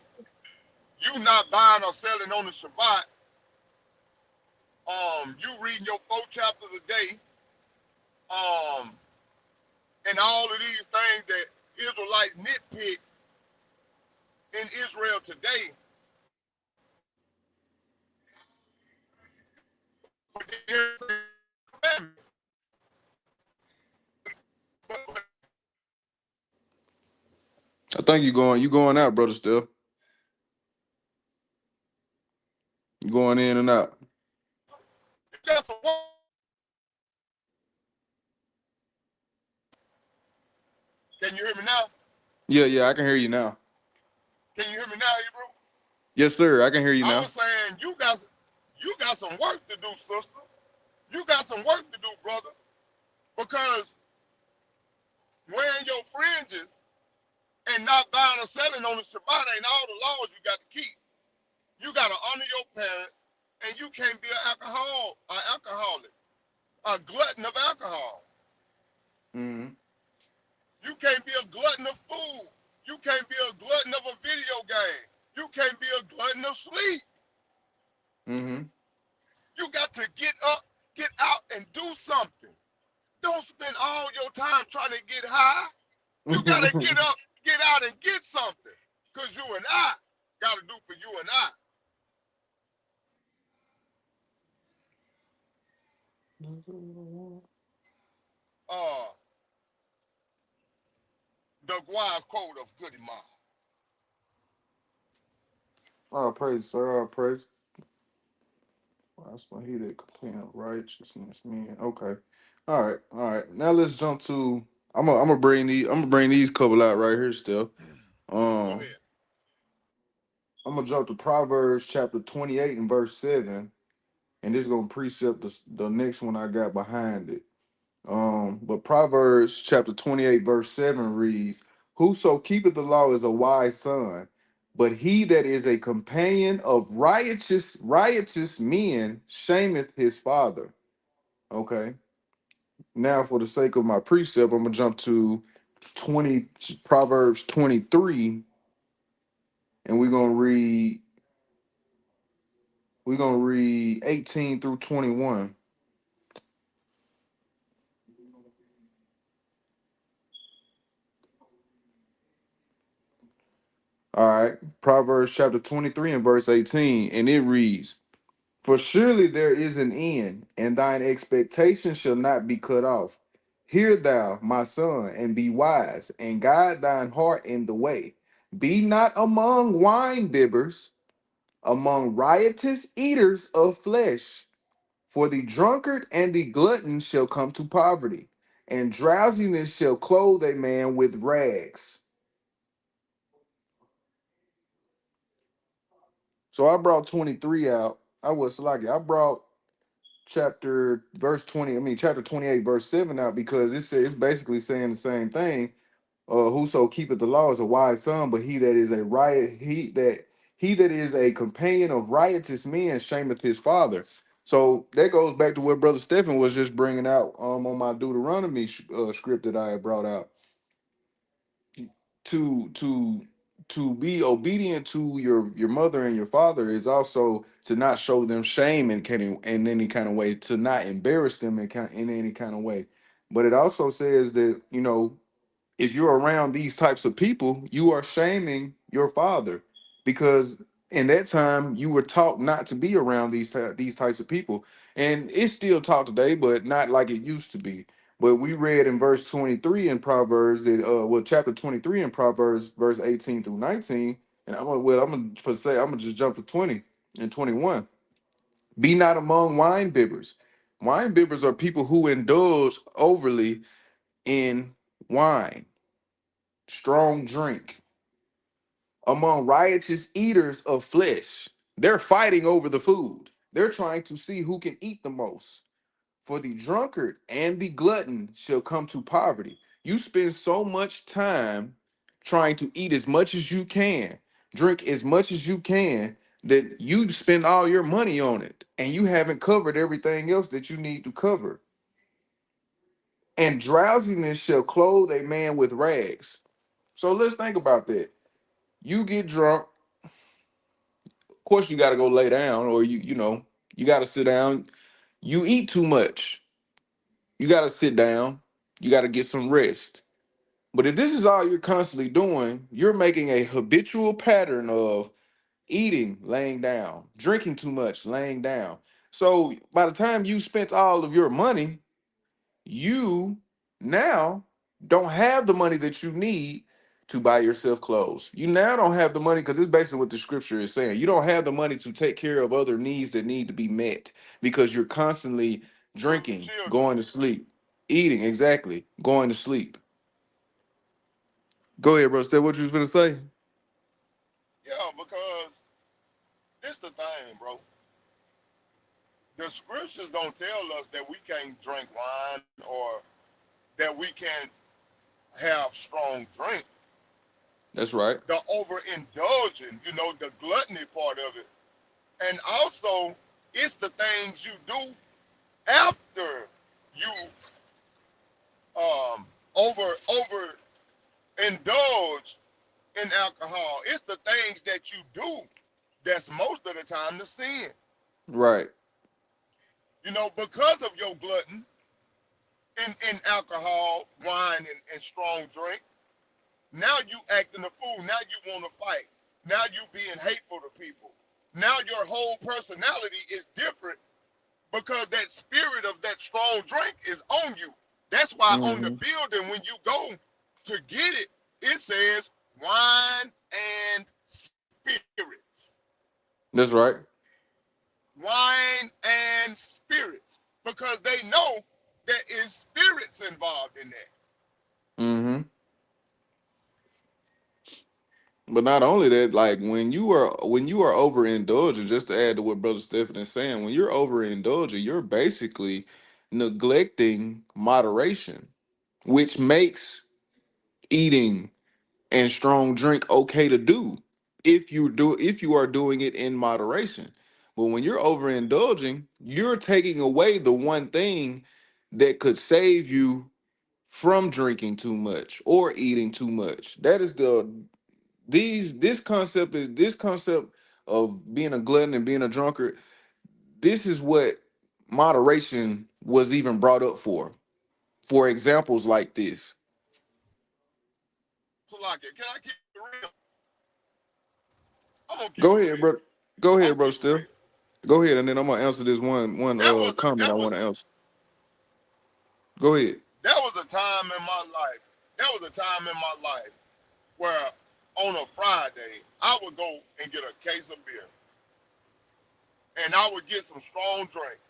you not buying or selling on the Shabbat, you reading your 4 chapters a day, um, and all of these things that Israelites nitpick in Israel today. I think you going out, brother. Still, you going in and out. You got some work. Can you hear me now? Yeah, yeah, I can hear you now. Can you hear me now, Hebrew? Yes, sir. I can hear you I now. was saying you got some work to do, sister. You got some work to do, brother. Because wearing your fringes and not buying or selling on the Shabbat ain't all the laws you got to keep. You got to honor your parents, and you can't be an alcoholic, a glutton of alcohol. Mm-hmm. You can't be a glutton of food. You can't be a glutton of a video game. You can't be a glutton of sleep. Mm-hmm. You got to get up, get out, and do something. Don't spend all your time trying to get high. You got to get up, get out, and get something. Because you and I got to do for you and I. Uh, the wise quote of Goody Mob. All praise, sir. All praise. That's why he that complain of righteousness, man. Okay. All right. All right. Now let's jump to. I'm gonna bring these couple out right here still. Go Um, ahead. I'm gonna jump to Proverbs chapter 28 and verse 7, and this is gonna precept the next one I got behind it. But Proverbs chapter 28, verse 7 reads, whoso keepeth the law is a wise son, but he that is a companion of riotous men shameth his father. Okay. Now, for the sake of my precept, I'm gonna jump to 20 Proverbs 23, and we're gonna read 18 through 21. All right. Proverbs chapter 23 and verse 18, and it reads, for surely there is an end, and thine expectation shall not be cut off. Hear thou, my son, and be wise, and guide thine heart in the way. Be not among wine bibbers, among riotous eaters of flesh. For the drunkard and the glutton shall come to poverty, and drowsiness shall clothe a man with rags. So I brought 23 out. I brought chapter 28, verse 7 out because it's basically saying the same thing. Whoso keepeth the law is a wise son, but he that is a companion of riotous men shameth his father. So that goes back to what Brother Stephen was just bringing out on my Deuteronomy script that I had brought out. To to to be obedient to your mother and your father is also to not show them shame in any kind of way, to not embarrass them in any kind of way. But it also says that, if you're around these types of people, you are shaming your father, because in that time you were taught not to be around these types of people, and it's still taught today, but not like it used to be. But we read in verse 23 in Proverbs that chapter 23 in Proverbs, verse 18 through 19, and I'm gonna just jump to 20 and 21. Be not among wine bibbers. Wine bibbers are people who indulge overly in wine, strong drink, among riotous eaters of flesh. They're fighting over the food. They're trying to see who can eat the most. For the drunkard and the glutton shall come to poverty. You spend so much time trying to eat as much as you can, drink as much as you can, that you spend all your money on it and you haven't covered everything else that you need to cover. And drowsiness shall clothe a man with rags. So let's think about that. You get drunk. Of course, you got to go lay down, or you got to sit down. You eat too much. You got to sit down. You got to get some rest. But if this is all you're constantly doing, you're making a habitual pattern of eating, laying down, drinking too much, laying down. So by the time you spent all of your money, you now don't have the money that you need to buy yourself clothes. You now don't have the money, because it's basically what the scripture is saying. You don't have the money to take care of other needs that need to be met because you're constantly Your drinking, children. going to sleep, eating, exactly, going to sleep. Go ahead, bro. Steph, what you was gonna say? Yeah, because this the thing, bro. The scriptures don't tell us that we can't drink wine or that we can't have strong drink. That's right. The overindulging, the gluttony part of it. And also, it's the things you do after you over indulge in alcohol. It's the things that you do that's most of the time the sin. Right. Because of your glutton in alcohol, wine, and strong drink, now you acting a fool. Now you want to fight. Now you being hateful to people. Now your whole personality is different because that spirit of that strong drink is on you. That's why on the Hmm. building, when you go to get it, it says wine and spirits. That's right. Wine and spirits. Because they know that is spirits involved in that. Hmm. But not only that, like when you are overindulging, just to add to what Brother Stephen is saying, when you're overindulging, you're basically neglecting moderation, which makes eating and strong drink okay to do if you are doing it in moderation. But when you're overindulging, you're taking away the one thing that could save you from drinking too much or eating too much. That is the these this concept of being a glutton and being a drunkard. This is what moderation was even brought up for examples like this. So, like, can I keep it real? I'm gonna keep Go it ahead, real. bro. Go I'm ahead, gonna bro. keep it Still, real. go ahead, and then I'm gonna answer this one That was comment that I was want to answer. Go ahead. that was a time in my life. That was a time in my life where on a Friday I would go and get a case of beer. and I would get some strong drink,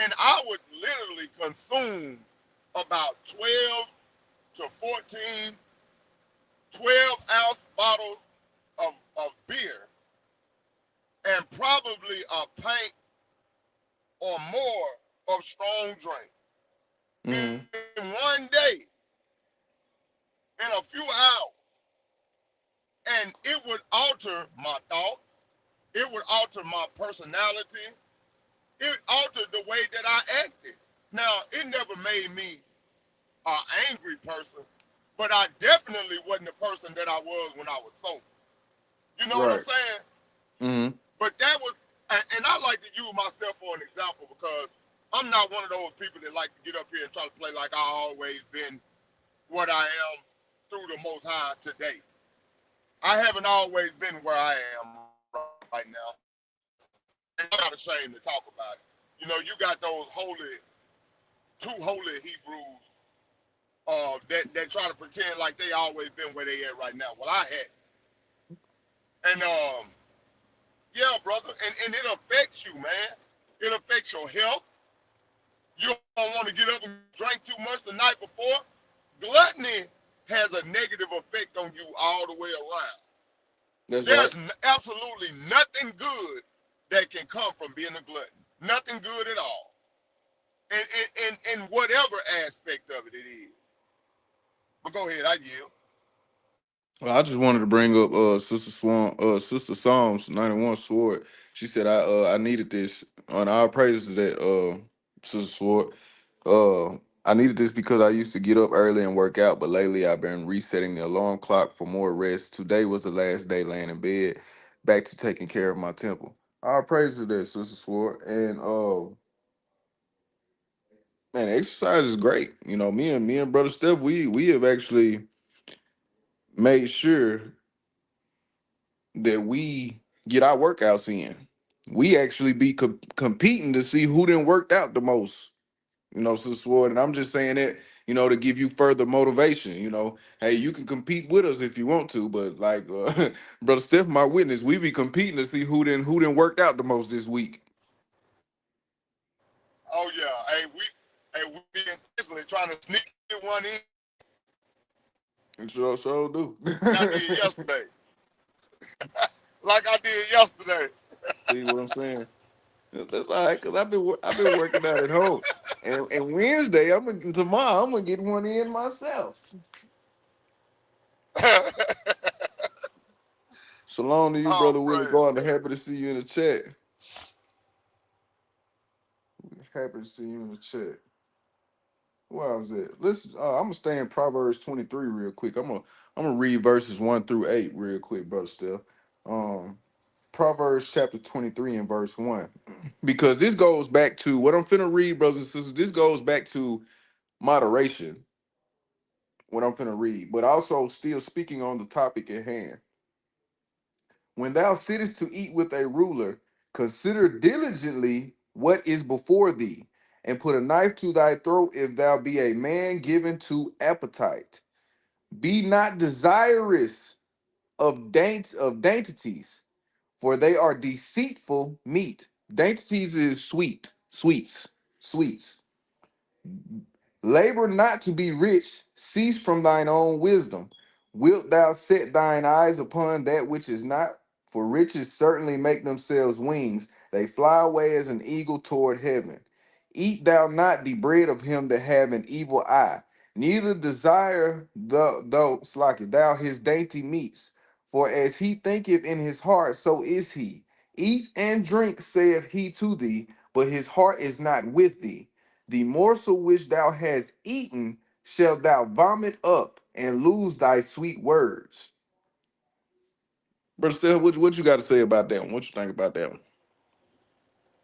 and I would literally consume about 12 to 14 12-ounce bottles of beer and probably a pint or more of strong drink Mm-hmm. in one day, in a few hours. And it would alter my thoughts. It would alter my personality. It altered the way that I acted. Now, it never made me an angry person, but I definitely wasn't the person that I was when I was sober. You know what I'm Right. saying? Mm-hmm. But that was, and I like to use myself for an example because I'm not one of those people that like to get up here and try to play like I always been what I am through the Most High today. I haven't always been where I am right now, and I'm not ashamed to talk about it. You know, you got those two holy Hebrews that try to pretend like they always been where they at right now. Well, I had, and yeah, brother, and it affects you, man. It affects your health. You don't want to get up and drink too much the night before. Gluttony has a negative effect on you all the way around. That's right. There's absolutely nothing good that can come from being a glutton. Nothing good at all. In whatever aspect of it is. But go ahead, I yield. Well, I just wanted to bring up Sister Psalms 91 Sword. She said I needed this on our praises that Sister Sword. Uh I needed this because I used to get up early and work out, but lately I've been resetting the alarm clock for more rest. Today was the last day laying in bed, back to taking care of my temple. Our praises that Sister Sword. And man, exercise is great. You know, me and Brother Steph, we have actually made sure that we get our workouts in. We actually be competing to see who done worked out the most. You know, Sister Sword, and I'm just saying that, you know, to give you further motivation. You know, hey, you can compete with us if you want to, but like Brother Steph, my witness, we be competing to see who done worked out the most this week. Oh yeah. Hey, we intentionally trying to sneak one in And sure do. like I did yesterday. Like I did yesterday. See what I'm saying? That's all right, cause I've been working out at home, and Wednesday tomorrow I'm gonna get one in myself. Shalom to you, Oh, brother Willie praise. Gardner. Happy to see you in the chat. Happy to see you in the chat. Where I was at? Listen, I'm gonna stay in Proverbs 23 real quick. I'm gonna read verses 1 through 8 real quick, brother. Still, um, Proverbs chapter 23 and verse 1, because this goes back to what I'm finna read, brothers and sisters. This goes back to moderation. What I'm finna read, but also still speaking on the topic at hand. When thou sittest to eat with a ruler, consider diligently what is before thee, and put a knife to thy throat if thou be a man given to appetite. Be not desirous of dainties, for they are deceitful meat. Dainties is sweets. Labor not to be rich, cease from thine own wisdom. Wilt thou set thine eyes upon that which is not? For riches certainly make themselves wings, they fly away as an eagle toward heaven. Eat thou not the bread of him that have an evil eye, neither desire thou his dainty meats. For as he thinketh in his heart, so is he. Eat and drink, saith he to thee, but his heart is not with thee. The morsel which thou hast eaten shalt thou vomit up and lose thy sweet words. Brother Steph, what you got to say about that one? What you think about that one?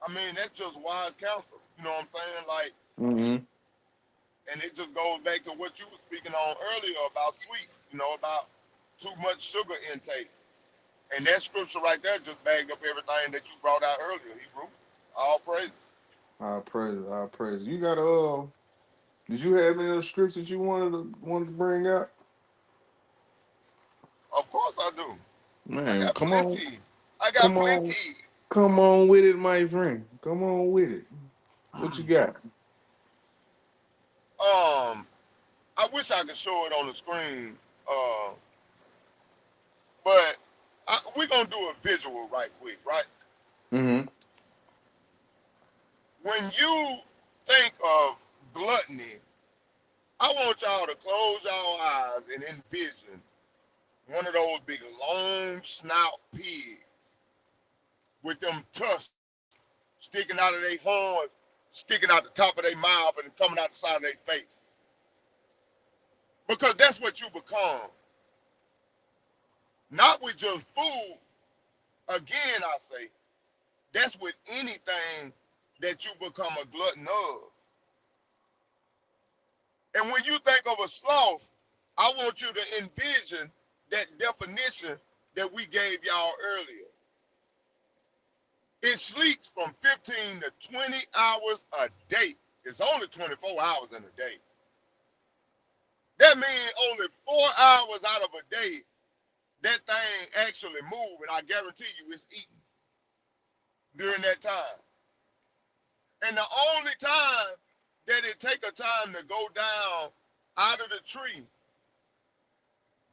I mean, that's just wise counsel. You know what I'm saying? Like, Mm-hmm. and it just goes back to what you were speaking on earlier about sweets. You know, about too much sugar intake. And that scripture right there just bagged up everything that you brought out earlier, Hebrew. All praise. I praise it. I praise it. You got did you have any other scripts that you wanted to bring up? Of course I do. I Man, got come on. plenty. I got Come on. plenty. Come on with it, my friend. Come on with it. What you got? I wish I could show it on the screen, uh, but we're gonna do a visual right quick, right? Mm-hmm. When you think of gluttony, I want y'all to close your eyes and envision one of those big long snout pigs with them tusks sticking out of their horns, sticking out the top of their mouth and coming out the side of their face. Because that's what you become. Not with just food. Again, I say, that's with anything that you become a glutton of. And when you think of a sloth, I want you to envision that definition that we gave y'all earlier. It sleeps from 15 to 20 hours a day. It's only 24 hours in a day. That means only 4 hours out of a day, that thing actually moves, and I guarantee you it's eating during that time. And the only time that it take a time to go down out of the tree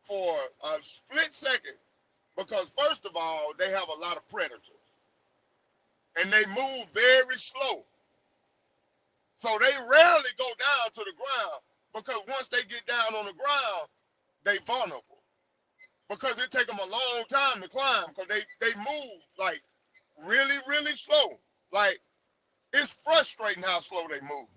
for a split second, because first of all, they have a lot of predators, and they move very slow. So they rarely go down to the ground, because once they get down on the ground, they vulnerable. Because it take them a long time to climb, because they move like really, really slow. Like, it's frustrating how slow they move.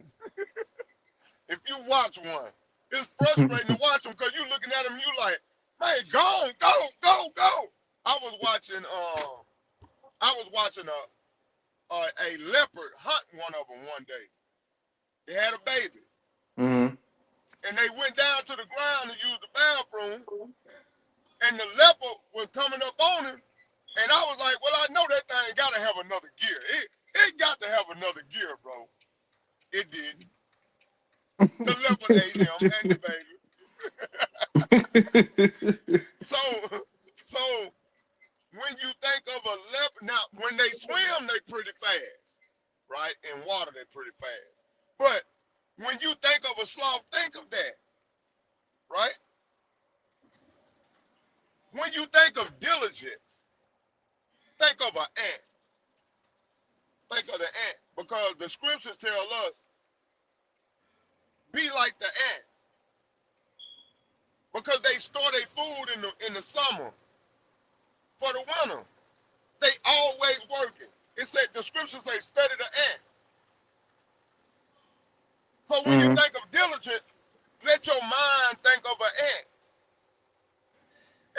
If you watch one, it's frustrating to watch them, because you looking at them, you like, man, go, go, go, go. I was watching a leopard hunt one of them one day. They had a baby, Mm-hmm. and they went down to the ground to use the bathroom, and the leopard was coming up on him, and I was like, well, I know that thing got to have another gear. It got to have another gear, bro. It didn't. The leopard ate him and the baby. So, so when you think of a leopard, now when they swim, they pretty fast, right? In water, they're pretty fast. But when you think of a sloth, think of that, right? When you think of diligence, think of an ant. Think of the ant, because the scriptures tell us, be like the ant, because they store their food in the summer for the winter. They always working. It said, the scriptures say, study the ant. So when you Mm-hmm. think of diligence, let your mind think of an ant.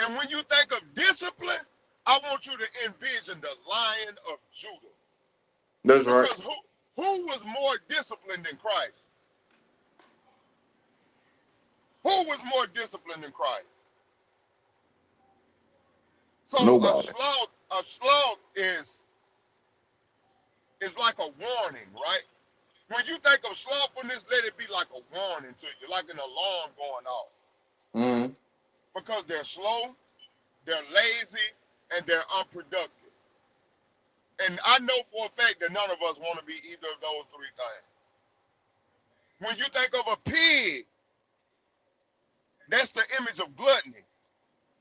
And when you think of discipline, I want you to envision the Lion of Judah. That's right. Because who was more disciplined than Christ? Who was more disciplined than Christ? So Nobody. a sloth is like a warning, right? When you think of slothfulness, let it be like a warning to you, like an alarm going off. Mm-hmm. Because they're slow, they're lazy, and they're unproductive. And I know for a fact that none of us want to be either of those three things. When you think of a pig, that's the image of gluttony.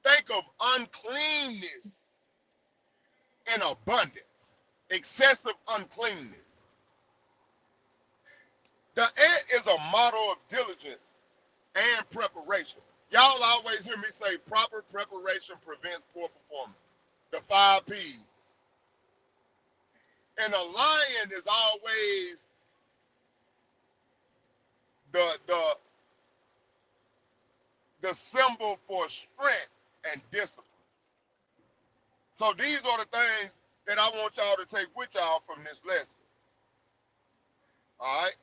Think of uncleanness in abundance, excessive uncleanness. The ant is a model of diligence and preparation. Y'all always hear me say proper preparation prevents poor performance. The 5 P's. And a lion is always the the the symbol for strength and discipline. So these are the things that I want y'all to take with y'all from this lesson. All right.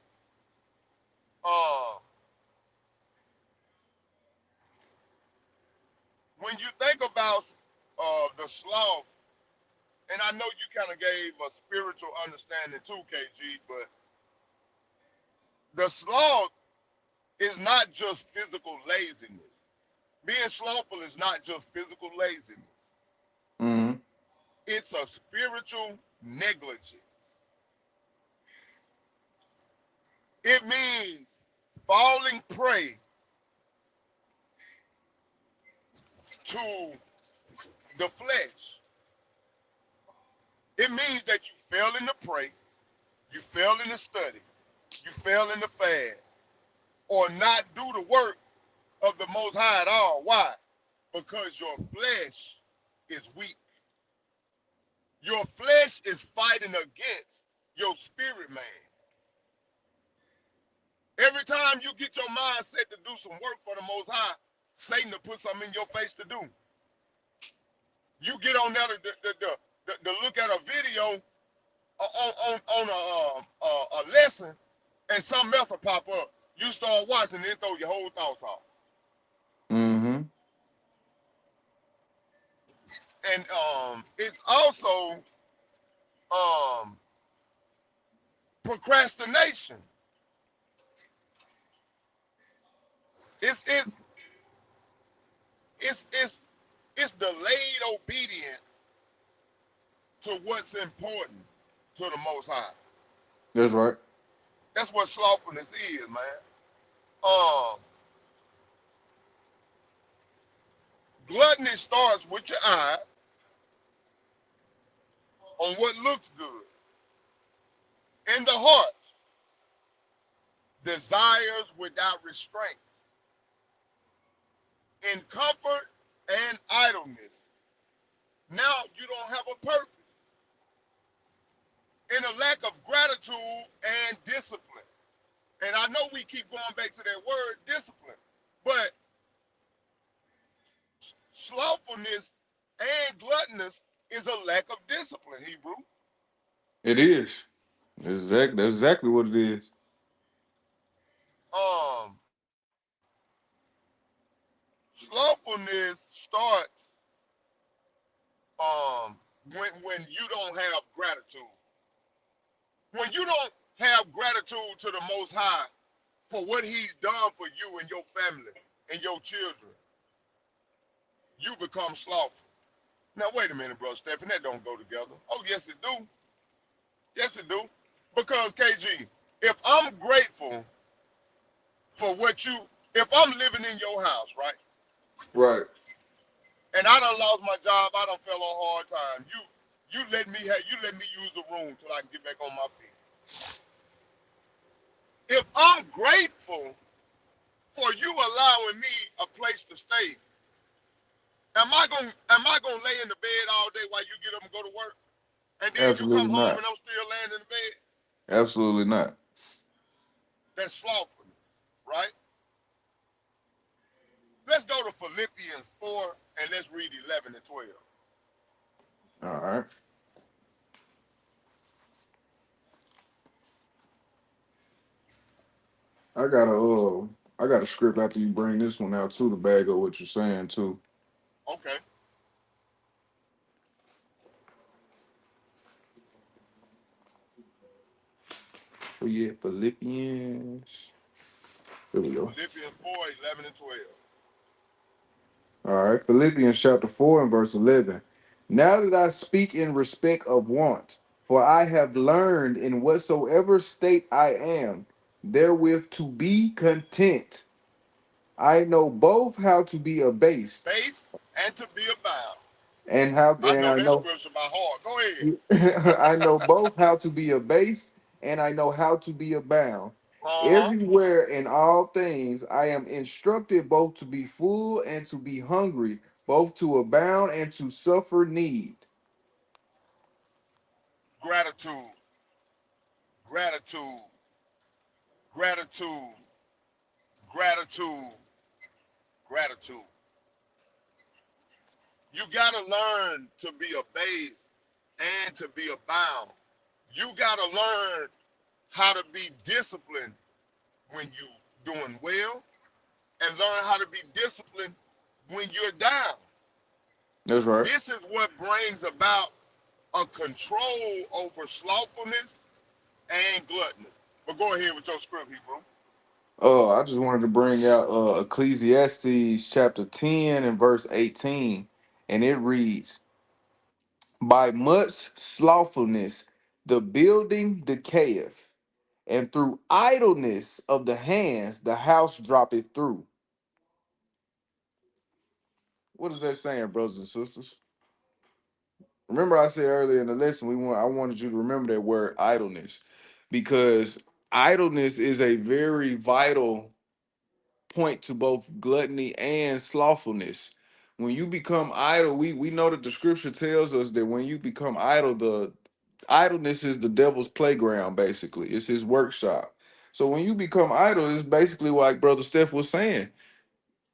Uh, when you think about the sloth, and I know you kind of gave a spiritual understanding too, KG, but the sloth is not just physical laziness. Being slothful is not just physical laziness. Mm-hmm. It's a spiritual negligence. It means falling prey to the flesh. It means that you fail in the pray, you fail in the study, you fail in the fast, or not do the work of the Most High at all. Why? Because your flesh is weak. Your flesh is fighting against your spirit man. Every time you get your mind set to do some work for the Most High, Satan will put something in your face to do. You get on there to look at a video on a lesson, and something else will pop up. You start watching, and it throw your whole thoughts off. Mm-hmm. And it's also um, procrastination. It's it's it's it's it's delayed obedience to what's important to the Most High. That's right. That's what slothfulness is, man. Um, Gluttony starts with your eye on what looks good. In the heart, desires without restraint. In comfort and idleness. Now you don't have a purpose. In a lack of gratitude and discipline. And I know we keep going back to that word discipline, but slothfulness and gluttonous is a lack of discipline, Hebrew. It is. That's exactly what it is. Um, Slothfulness starts um when you don't have gratitude. When you don't have gratitude to the Most High for what He's done for you and your family and your children, you become slothful. Now wait a minute, bro, Stephen, that don't go together. Oh yes, it do. Yes, it do. Because KG, if I'm grateful for what you, if I'm living in your house, right, Right. and I done lost my job, I done fell on hard time. You let me use the room till I can get back on my feet. If I'm grateful for you allowing me a place to stay, am I gonna lay in the bed all day while you get up and go to work? And then you come Absolutely home not. and I'm still laying in the bed? Absolutely not. That's slothfulness, right? Let's go to Philippians 4 and let's read 11 and 12. All right. I got a I got a script after you bring this one out too to bag up what you're saying too. Okay. Oh yeah, Philippians. There we go. Philippians 4, 11 and 12. All right, Philippians chapter 4 and verse 11. Now that I speak in respect of want, for I have learned in whatsoever state I am, therewith to be content. I know both how to be abased Base and to be abound. I and know I that know scripture by heart. Go ahead. I know both how to be abased and I know how to be abound. Uh-huh. Everywhere in all things I am instructed both to be full and to be hungry, both to abound and to suffer need. Gratitude, gratitude, gratitude, gratitude, gratitude. You gotta learn to be abased and to be abound. You gotta learn how to be disciplined when you doing well and learn how to be disciplined when you're down. That's right. This is what brings about a control over slothfulness and gluttonous. But go ahead with your script, Hebrew. I just wanted to bring out Ecclesiastes chapter 10 and verse 18, and it reads, By much slothfulness, the building decayeth, and through idleness of the hands, the house droppeth through. What is that saying, brothers and sisters? Remember, I said earlier in the lesson, I wanted you to remember that word idleness, because idleness is a very vital point to both gluttony and slothfulness. When you become idle, we know that the scripture tells us that when you become idle, the idleness is the devil's playground, basically. It's his workshop. So when you become idle, it's basically like Brother Steph was saying.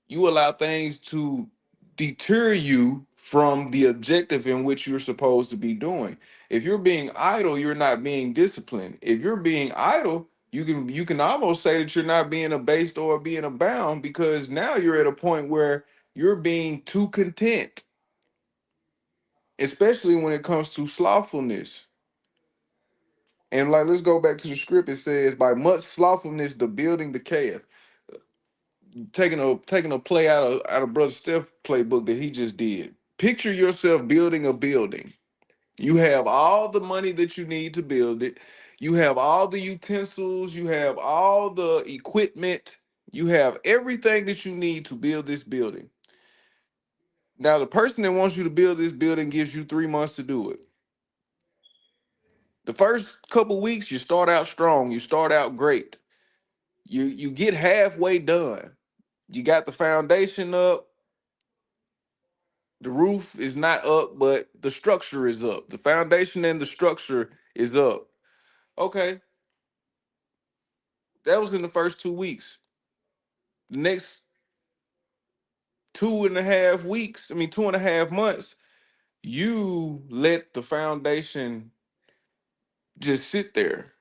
You allow things to deter you from the objective in which you're supposed to be doing. If you're being idle, you're not being disciplined. If you're being idle, you can almost say that you're not being abased or being abound, because now you're at a point where you're being too content, especially when it comes to slothfulness. And like, let's go back to the script. It says, "By much slothfulness, the building decayeth." Taking a play out of Brother Steph playbook that he just did. Picture yourself building a building. You have all the money that you need to build it. You have all the utensils. You have all the equipment. You have everything that you need to build this building. Now, the person that wants you to build this building gives you 3 months to do it. The first couple weeks, you start out strong. You start out great. You get halfway done. You got the foundation up. The roof is not up, but the structure is up. The foundation and the structure is up. Okay, that was in the first 2 weeks. The next 2.5 weeks, 2.5 months, you let the foundation just sit there.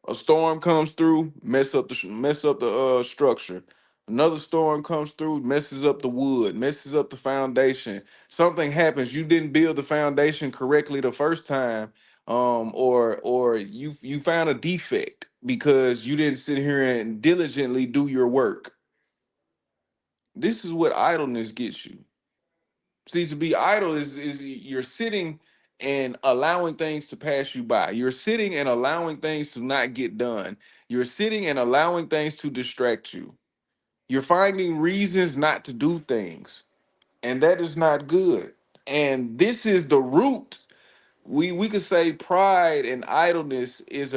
A storm comes through, mess up the structure. Another storm comes through, messes up the wood, messes up the foundation. Something happens. You didn't build the foundation correctly the first time, or you found a defect because you didn't sit here and diligently do your work. This is what idleness gets you. See, to be idle is you're sitting and allowing things to pass you by. You're sitting and allowing things to not get done. You're sitting and allowing things to distract you. You're finding reasons not to do things, and that is not good. And this is the root. We could say pride and idleness is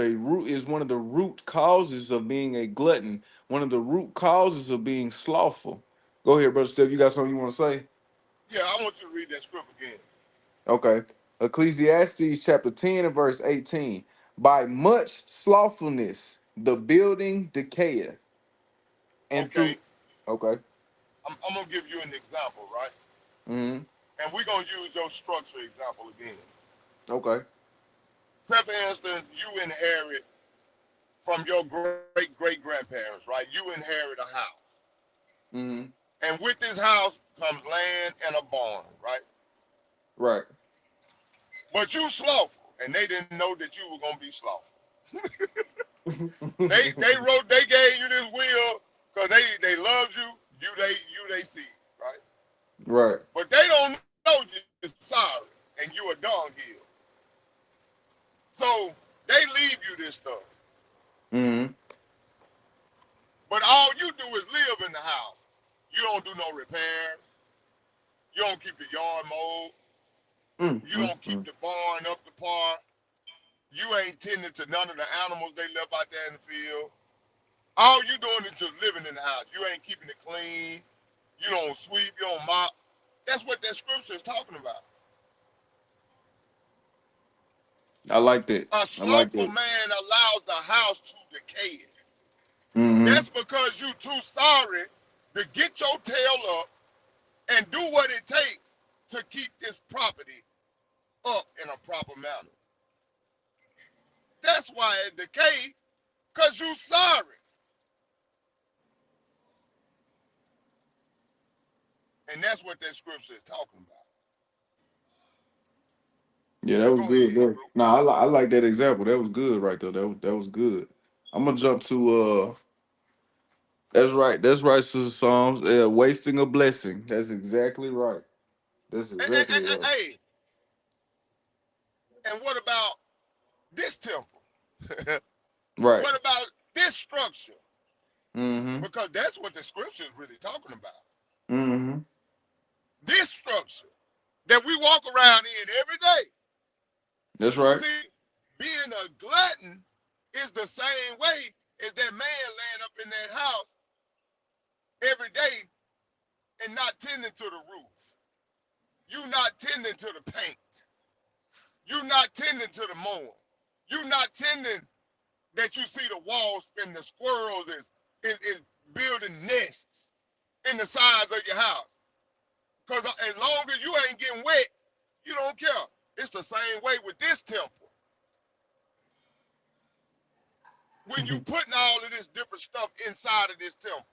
one of the root causes of being a glutton, one of the root causes of being slothful. Go ahead, brother Steph. You got something you want to say? Yeah, I want you to read that script again. Okay. Ecclesiastes chapter 10 and verse 18. By much slothfulness the building decayeth, and Okay, through okay. I'm gonna give you an example, right? Mm-hmm. And we're gonna use your structure example again. Okay. Say for instance, you inherit from your great grandparents, right? You inherit a house. Mm-hmm. And with this house comes land and a barn, right? Right. But you slothful, and they didn't know that you were gonna be slothful. They gave you this will because they loved you. You they see, right? Right. But they don't know you're sorry and you a dunghill. So they leave you this stuff. Mm-hmm. But all you do is live in the house. You don't do no repairs. You don't keep the yard mowed. You don't keep Mm-hmm. the barn up to par. You ain't tending to none of the animals they left out there in the field. All you doing is just living in the house. You ain't keeping it clean. You don't sweep. You don't mop. That's what that scripture is talking about. I like that. A I like slothful that. man allows the house to decay. Mm-hmm. That's because you too sorry to get your tail up and do what it takes to keep this property up in a proper manner. That's why it decay, because you sorry. And that's what that scripture is talking about. Yeah, that Now was go ahead, good. Hebrew. I like that example. That was good right there. That was good. I'm gonna jump to that's right. That's right, Sister Psalms. Wasting a blessing. That's exactly right. That's Hey, hey, exactly hey, right. hey, hey. And what about this temple? Right. What about this structure? Mm-hmm. Because that's what the scripture is really talking about. Mm-hmm. This structure that we walk around in every day. That's right. See, being a glutton is the same way as that man laying up in that house every day and not tending to the roof. You not tending to the paint. You not tending to the mowing. You not tending that you see the walls and the squirrels is building nests in the sides of your house. Because as long as you ain't getting wet, you don't care. It's the same way with this temple. When you putting all of this different stuff inside of this temple,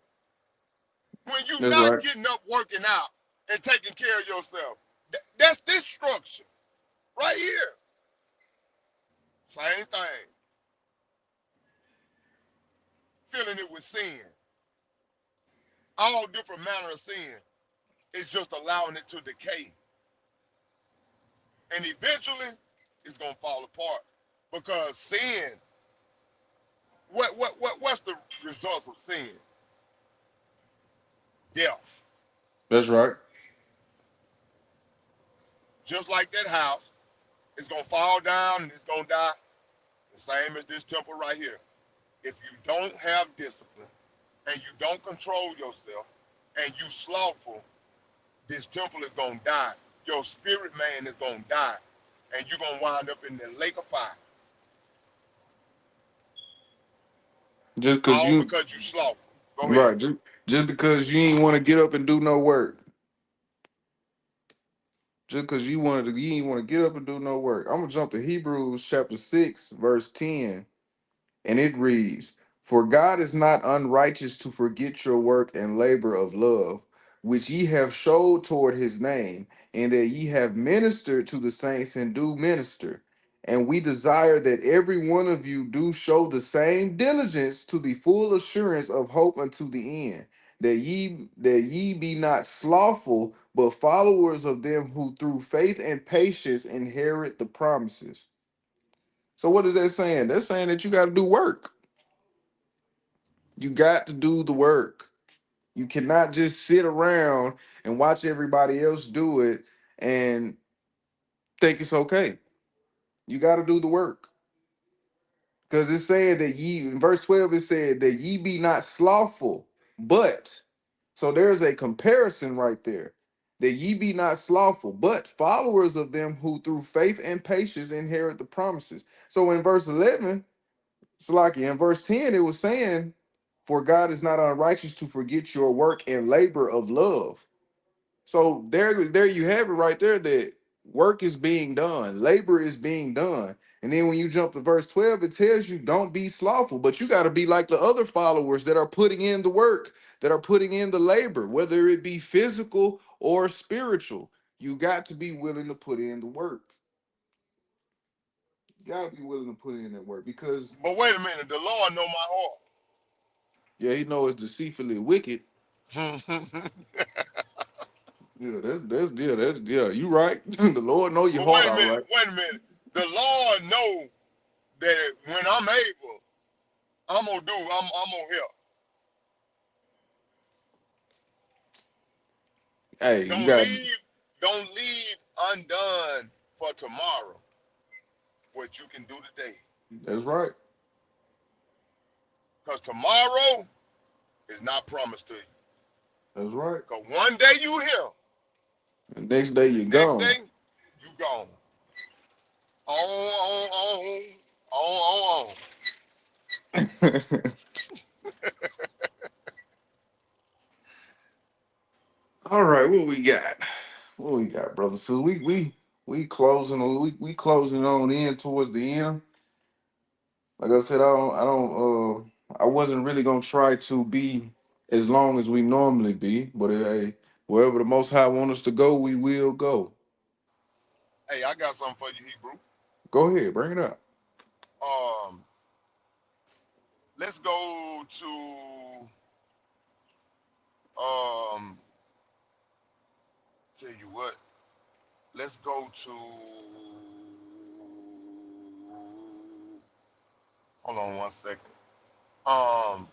when you That's not right. getting up, working out, and taking care of yourself, that's this structure right here. Same thing. Filling it with sin. All different manner of sin. It's just allowing it to decay. And eventually, it's gonna fall apart. Because sin, what's the results of sin? Death. That's right. Just like that house, it's gonna fall down and it's gonna die. The same as this temple right here. If you don't have discipline and you don't control yourself and you slothful, this temple is gonna die. Your spirit man is gonna die, and you're gonna wind up in the lake of fire. Just cause All you because you slothful. Go ahead. right. Just because you ain't want to get up and do no work. Just because you ain't want to get up and do no work. I'm gonna jump to Hebrews chapter 6, verse 10. And it reads, "For God is not unrighteous to forget your work and labor of love, which ye have showed toward his name, and that ye have ministered to the saints and do minister. And we desire that every one of you do show the same diligence to the full assurance of hope unto the end, that ye be not slothful, but followers of them who through faith and patience inherit the promises." So what is that saying? That's saying that you got to do work. You got to do the work. You cannot just sit around and watch everybody else do it and think it's okay. You got to do the work. Because it said that ye, in verse 12, it said that ye be not slothful, but, so there's a comparison right there. That ye be not slothful, but followers of them who through faith and patience inherit the promises. So in verse 11, Salaki, in verse 10, it was saying, "For God is not unrighteous to forget your work and labor of love." So there you have it right there, that work is being done, labor is being done. And then when you jump to verse 12, it tells you don't be slothful, but you got to be like the other followers that are putting in the work, that are putting in the labor, whether it be physical or spiritual. You got to be willing to put in the work. You got to be willing to put in that work because, But wait a minute, the Lord know my yeah, he knows it's deceitfully wicked. heart. Yeah, that's you right. The Lord know your But heart, all right. wait a minute. The Lord know that when I'm able, I'm gonna help. Hey, you Don't got leave, don't leave undone for tomorrow what you can do today. that's right. Because tomorrow is not promised to you. That's right. Because one day you here, The next day and the you're next gone. day you gone. On. All right, what we got? What we got, brother? So we closing we closing on in towards the end. Like I said, I wasn't really gonna try to be as long as we normally be, but hey, wherever the Most High want us to go, we will go. Hey, I got something for you, Hebrew. Go ahead, bring it up. Um, let's go to tell you what. Let's go to Hold on 1 second. Um,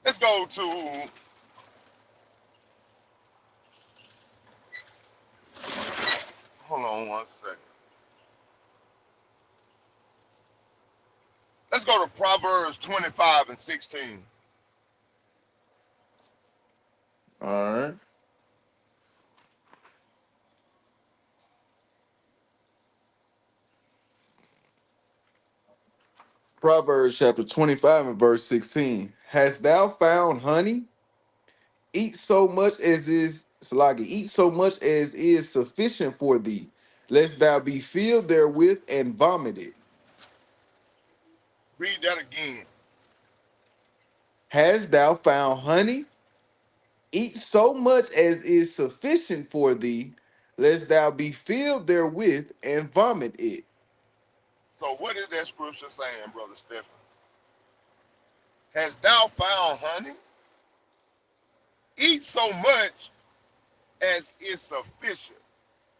let's go to. Hold on 1 second. Let's go to Proverbs 25 and 16. All right. Proverbs chapter 25 and verse 16. Hast thou found honey? Eat so much as is Salagi, eat so much as is sufficient for thee, lest thou be filled therewith and vomited. Read that again. Hast thou found honey? Eat so much as is sufficient for thee, lest thou be filled therewith and vomit it. So what is that scripture saying, Brother Stephen? Hast thou found honey? Eat so much as is sufficient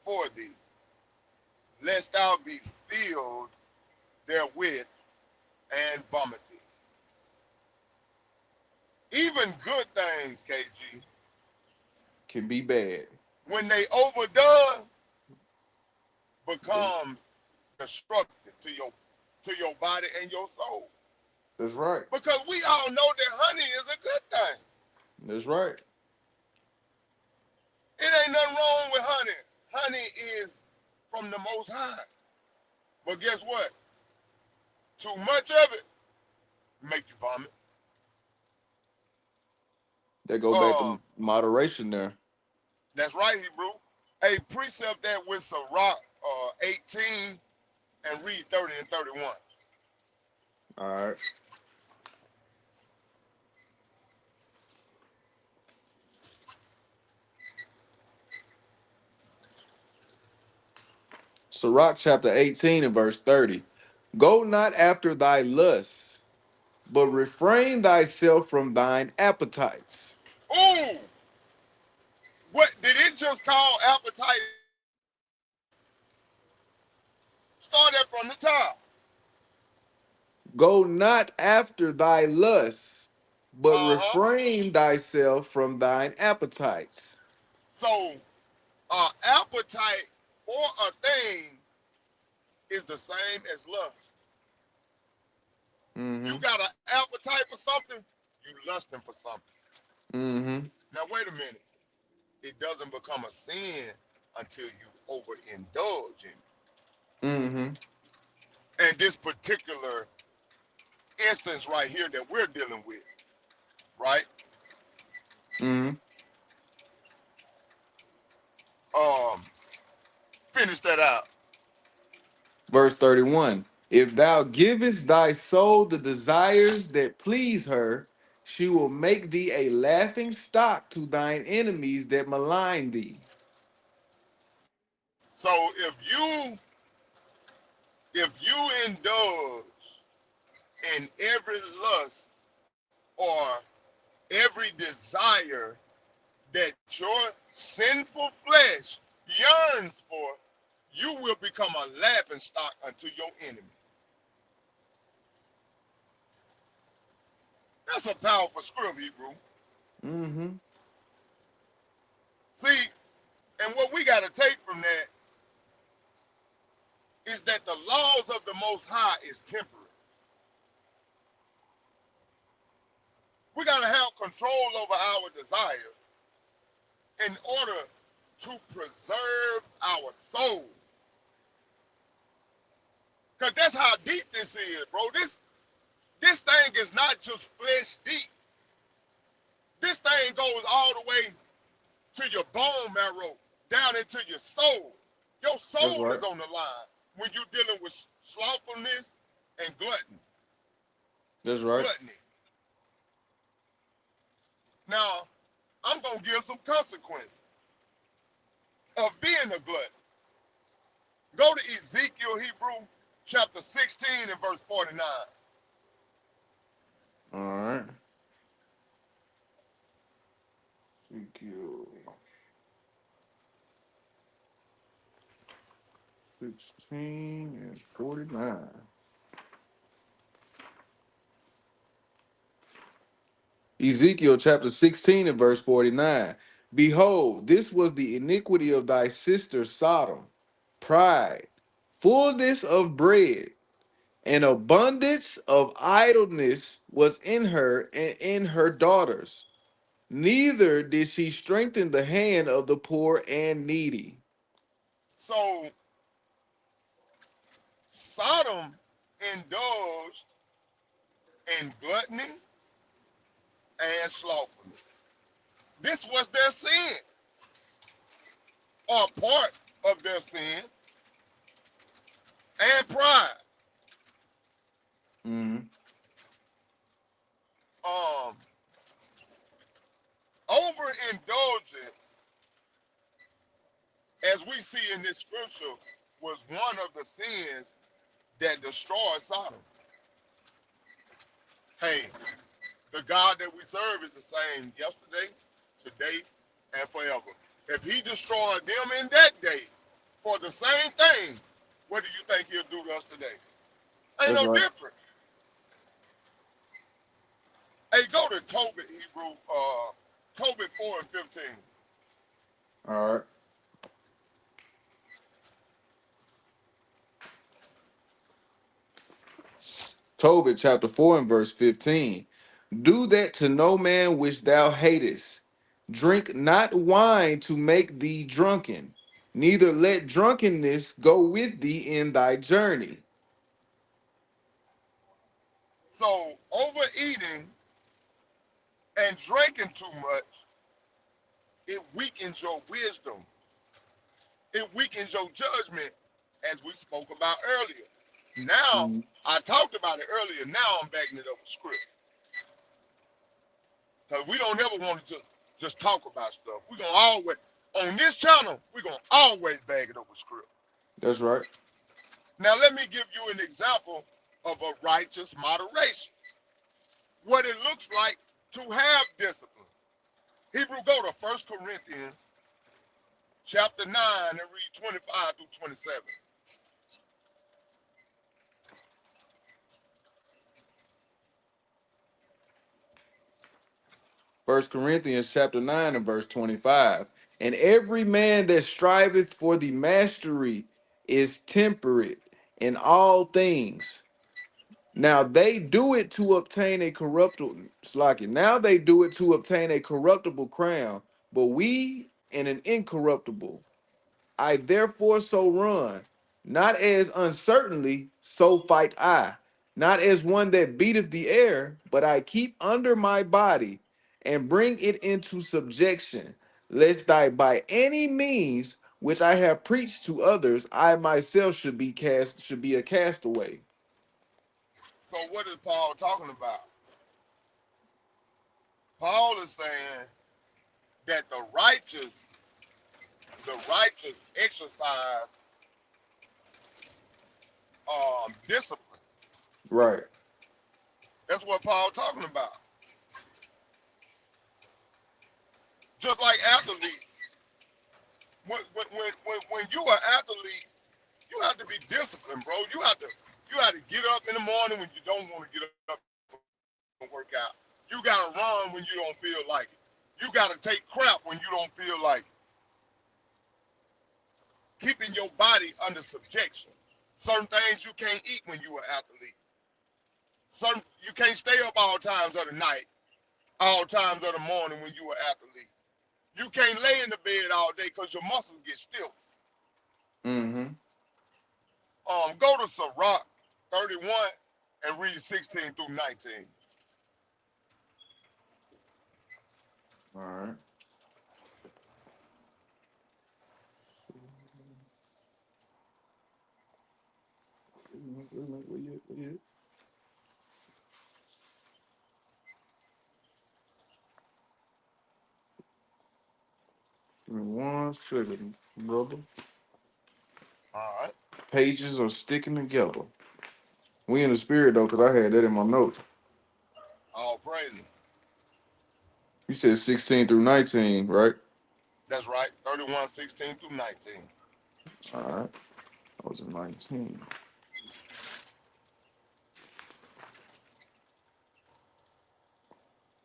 for thee, lest thou be filled therewith and vomited. Even good things, KG, Can be bad. when they overdone, That's, becomes destructive to your body and your soul. that's right. Because we all know that honey is a good thing. That's right. It ain't nothing wrong with honey. Honey is from the Most High. But guess what? Too much of it make you vomit. They go back to Um, moderation there. that's right, Hebrew. Hey, precept that with Sirach 18 and read 30 and 31. All right. Sirach chapter 18 and verse 30. Go not after thy lusts, but refrain thyself from thine appetites. Ooh, what did it just call appetite? Start that from the top. Go not after thy lusts, but Uh-huh. refrain thyself from thine appetites. So, appetite for a thing is the same as lust. You Mm-hmm. got an appetite for something, you lusting for something. Mm-hmm. Now, wait a minute. It doesn't become a sin until you overindulge in it. Mm-hmm. And this particular instance right here that we're dealing with, right? Mm-hmm. Um, Finish that out. Verse 31. If thou givest thy soul the desires that please her, she will make thee a laughing stock to thine enemies that malign thee. So if you indulge in every lust or every desire that your sinful flesh yearns for, you will become a laughing stock unto your enemies. That's a powerful script, Hebrew. Mm-hmm. See, and what we got to take from that is that the laws of the Most High is temperate. We got to have control over our desires in order to preserve our soul. Because that's how deep this is, bro. This thing is not just flesh deep. This thing goes all the way to your bone marrow, down into your soul. Your That's soul right. is on the line when you're dealing with slothfulness and gluttony. That's right. Gluttony. Now, I'm going to give some consequences of being a glutton. Go to Ezekiel, Hebrew, chapter 16 and verse 49. All right. Ezekiel. 16 and 49. Ezekiel chapter 16 and verse 49. Behold, this was the iniquity of thy sister Sodom, pride, fullness of bread, and abundance of idleness was in her and in her daughters. Neither did she strengthen the hand of the poor and needy. So Sodom indulged in gluttony and slothfulness. This was their sin, or part of their sin, and pride. Mhm. Um, Overindulgence, as we see in this scripture, was one of the sins that destroyed Sodom. Hey, the God that we serve is the same yesterday, today, and forever. If he destroyed them in that day for the same thing, what do you think he'll do to us today? Ain't That's no right. different. Hey, go to Tobit, Hebrew, Tobit 4 and 15. All right. Tobit chapter 4 and verse 15. Do that to no man which thou hatest. Drink not wine to make thee drunken, neither let drunkenness go with thee in thy journey. So overeating and drinking too much, it weakens your wisdom. It weakens your judgment, as we spoke about earlier. Now, Mhm. I talked about it earlier. Now I'm backing it up with script. Because we don't ever want to just talk about stuff. We're going to always, on this channel, we're going to always back it up with script. That's right. Now, let me give you an example of a righteous moderation. What it looks like to have discipline. Hebrew, go to 1 Corinthians chapter 9 and read 25 through 27. First Corinthians chapter 9 and verse 25. And every man that striveth for the mastery is temperate in all things. Now they do it to obtain a corruptible slocky. Now they do it to obtain a corruptible crown, but we in an incorruptible. I therefore so run, not as uncertainly, so fight I, not as one that beateth the air, but I keep under my body and bring it into subjection, lest I by any means which I have preached to others, I myself should be a castaway. So what is Paul talking about? Paul is saying that the righteous exercise discipline. Right. That's what Paul talking about. Just like athletes, when you are athlete, you have to be disciplined, bro. You have to get up in the morning when you don't want to get up and work out. You gotta run when you don't feel like it. You gotta take crap when you don't feel like it. Keeping your body under subjection. Certain things you can't eat when you are athlete. Certain you can't stay up all times of the night, all times of the morning when you are athlete. You can't lay in the bed all day because your muscles get stiff. Mm-hmm. Go to Sirach 31 and read 16 through 19. All right. Give me 1 second, brother. All right. Pages are sticking together. We in the spirit though, because I had that in my notes. All praise. You said 16 through 19, right? That's right. 31, 16 through 19. All right. I was in 19.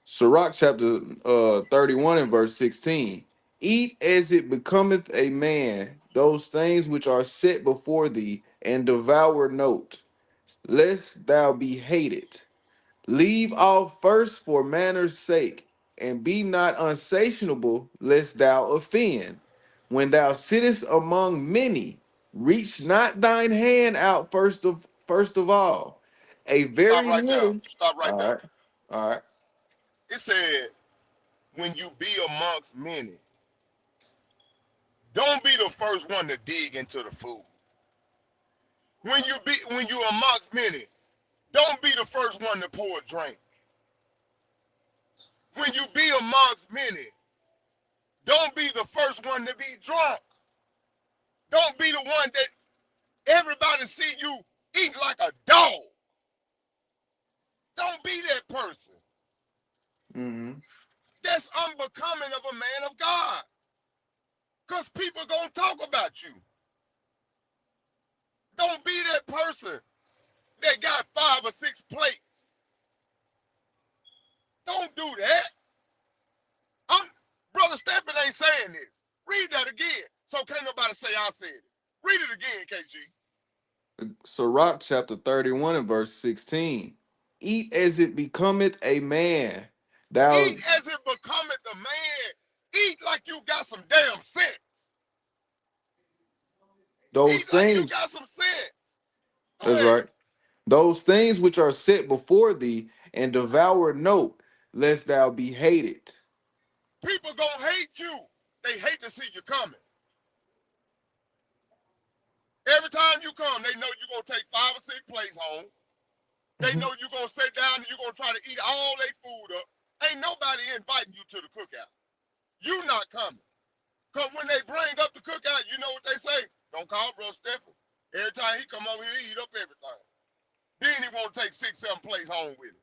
Sirach chapter 31 and verse 16. Eat as it becometh a man those things which are set before thee, and devour note, lest thou be hated. Leave off first for manners' sake, and be not unsatiable, lest thou offend. When thou sittest among many, reach not thine hand out first of all. A Stop very right there. little. Stop right All there. right, all right. It said, when you be amongst many, don't be the first one to dig into the food. When you amongst many, don't be the first one to pour a drink. When you be amongst many, don't be the first one to be drunk. Don't be the one that everybody see you eat like a dog. Don't be that person. Mm-hmm. That's unbecoming of a man of God. Because people gonna talk about you. Don't be that person that got 5 or 6 plates. Don't do that. I'm Brother Stephen ain't saying this. Read that again. So can't nobody say I said it. Read it again, KG. Sirach chapter 31 and verse 16. Eat as it becometh a man. Thou Eat as it becometh a man. Eat like you got some damn sense. those Eat like you things, got some sense. Go that's ahead. right. Those things which are set before thee, and devour note, lest thou be hated. People gonna hate you. They hate to see you coming. Every time you come, they know you're gonna take 5 or 6 plates home. They know you're gonna sit down and you're gonna try to eat all their food up. Ain't nobody inviting you to the cookout. You not coming. Cause when they bring up the cookout, you know what they say? Don't call bro Stephen. Every time he come over here, he eat up everything. Then he won't take 6, 7 plates home with him.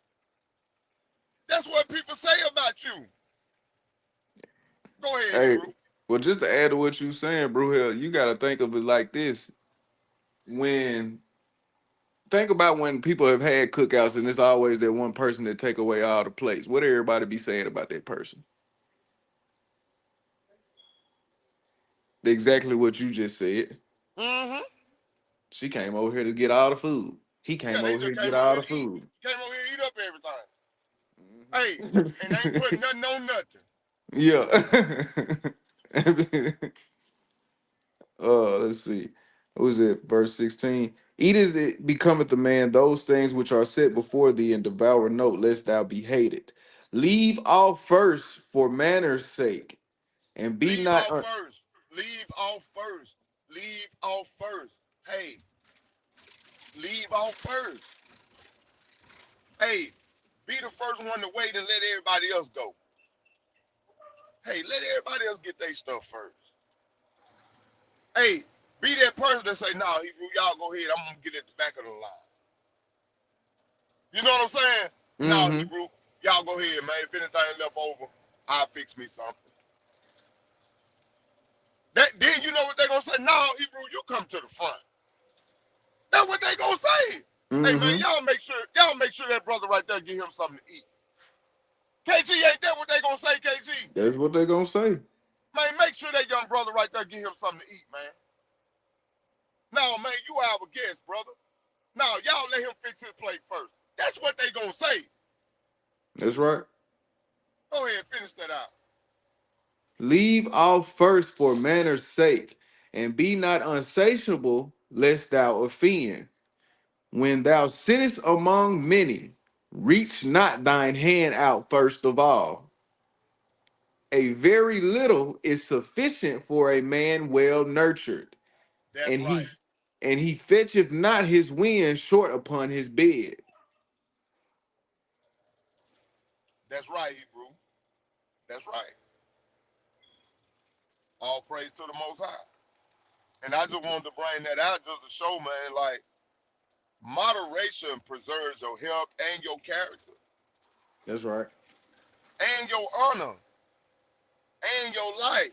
That's what people say about you. Go ahead, Hey, Hebrew. well, just to add to what you saying, bro, Hill, you got to think of it like this. When Think about when people have had cookouts and it's always that one person that take away all the plates. What everybody be saying about that person? Exactly what you just said. Mm-hmm. She came over here to get all the food. He Yeah, came they over here just to came get over all here the to eat. food. Came over here to eat up everything. Hey, and ain't Mhm. putting nothing on nothing. Yeah. Let's see. What was it? Verse 16. Eat as it becometh the man those things which are set before thee, and devour note, lest thou be hated. Leave off first for manners' sake, and be Leave not off first. Leave off first. Leave off first. Hey, leave off first. Hey, be the first one to wait and let everybody else go. Hey, let everybody else get their stuff first. Hey, be that person that say, "No, Hebrew, y'all go ahead. I'm gonna get at the back of the line." You know what I'm saying? No, mm-hmm. Hebrew, y'all go ahead, man. If anything left over, I'll fix me something. That then you know what they gonna say? No, Hebrew, you come to the front. That's what they gonna say. Hey man, Mm-hmm. y'all make sure that brother right there get him something to eat. KG, ain't that what they gonna say, KG? That's what they gonna say. Man, make sure that young brother right there get him something to eat, man. No, man, you our guest, brother. No, y'all let him fix his plate first. That's what they gonna say. That's right. Go ahead, finish that out. Leave off first for manners' sake, and be not unsatiable, lest thou offend. When thou sittest among many, reach not thine hand out first of all. A very little is sufficient for a man well nurtured, That's and right. he fetcheth not his wind short upon his bed. That's right, Hebrew. That's right. All praise to the Most High. And I just wanted to bring that out just to show, man, like moderation preserves your health and your character That's right. and your honor and your life.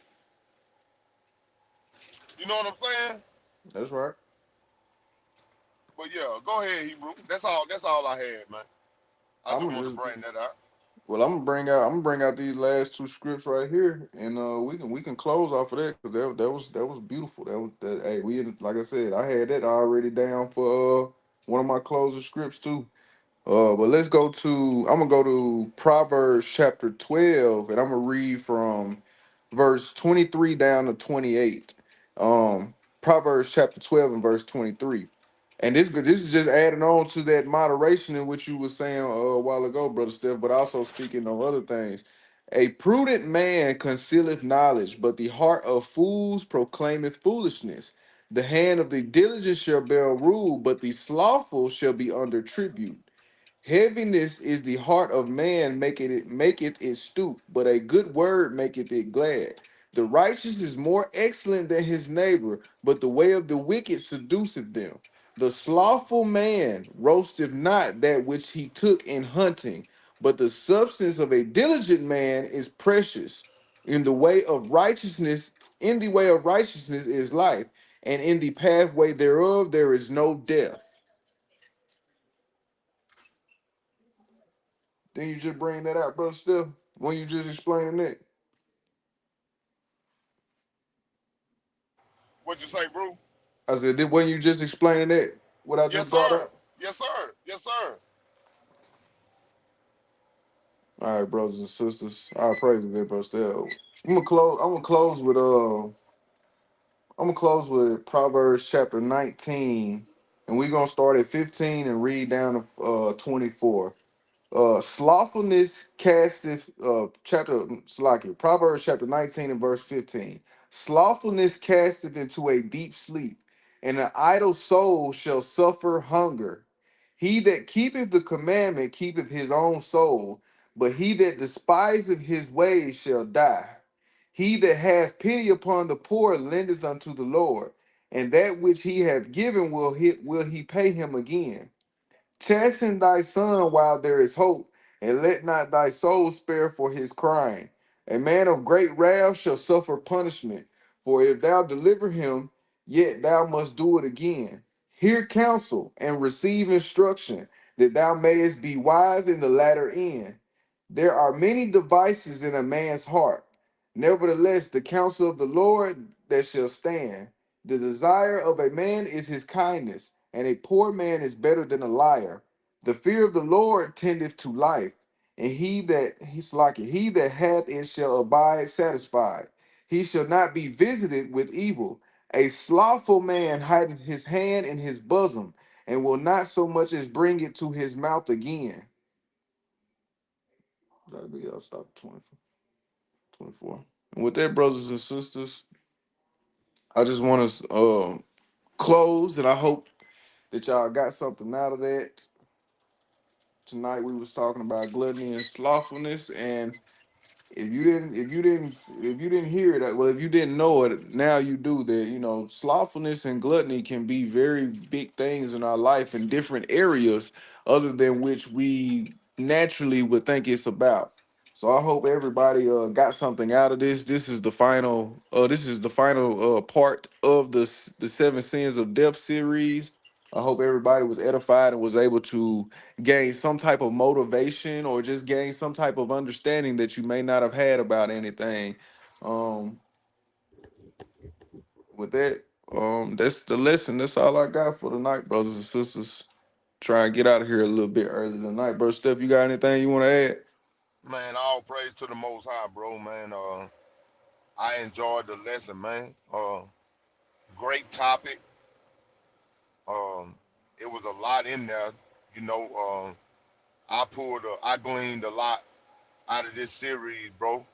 You know what I'm saying? That's right. But yeah, go ahead, Hebrew. That's all I had, man. I I'm just gonna want to just bring that out. well, I'm gonna bring out these last two scripts right here, and we can close off of that because that was beautiful. That hey like I said, I had that already down for one of my closing scripts too. But let's go to. I'm gonna go to Proverbs chapter 12, and I'm gonna read from verse 23 down to 28. Proverbs chapter 12 and verse 23. And this is just adding on to that moderation in which you were saying a while ago, brother Steph, but also speaking of other things. A prudent man concealeth knowledge, but the heart of fools proclaimeth foolishness. The hand of the diligent shall bear rule, but the slothful shall be under tribute. Heaviness is the heart of man, maketh it stoop, but a good word maketh it glad. The righteous is more excellent than his neighbor, but the way of the wicked seduceth them. The slothful man roasteth not that which he took in hunting, but the substance of a diligent man is precious. In the way of righteousness, in the way of righteousness is life, and in the pathway thereof there is no death. Then you just bring that out, bro. Still, when you just explaining that, What you say, bro? I said, when you just explaining that, what I just Yes, brought sir. up. Yes, sir. Yes, sir. All right, brothers and sisters, I praise it, bro. Still, I'm gonna close. I'm gonna close with Proverbs chapter 19, and we're gonna start at 15 and read down to 24. Slothfulness casteth chapter Slacky, Proverbs chapter 19 and verse 15. Slothfulness casteth into a deep sleep, and an idle soul shall suffer hunger. He that keepeth the commandment keepeth his own soul, but he that despiseth his ways shall die. He that hath pity upon the poor lendeth unto the Lord, and that which he hath given will he pay him again. Chasten thy son while there is hope, and let not thy soul spare for his crying. A man of great wrath shall suffer punishment, for if thou deliver him, yet thou must do it again. Hear counsel and receive instruction, that thou mayest be wise in the latter end. There are many devices in a man's heart. Nevertheless, the counsel of the Lord that shall stand. The desire of a man is his kindness, and a poor man is better than a liar. The fear of the Lord tendeth to life, and he that hath it shall abide satisfied. He shall not be visited with evil. A slothful man hideth his hand in his bosom, and will not so much as bring it to his mouth again. I'll stop at 24. 24. And with that, brothers and sisters, I just want to close, and I hope that y'all got something out of that. Tonight we was talking about gluttony and slothfulness, and if you didn't hear it, well, if you didn't know it, now you do. That slothfulness and gluttony can be very big things in our life in different areas, other than which we naturally would think it's about. So I hope everybody got something out of this. This is the final part of the Seven Sins of Death series. I hope everybody was edified and was able to gain some type of motivation or just gain some type of understanding that you may not have had about anything. Um, with that, that's the lesson. That's all I got for tonight, brothers and sisters. Try and get out of here a little bit early tonight, bro. Steph, you got anything you want to add? Man, all praise to the Most High, bro, man. I enjoyed the lesson, man. Great topic. Um, it was a lot in there. You know, I gleaned a lot out of this series, bro.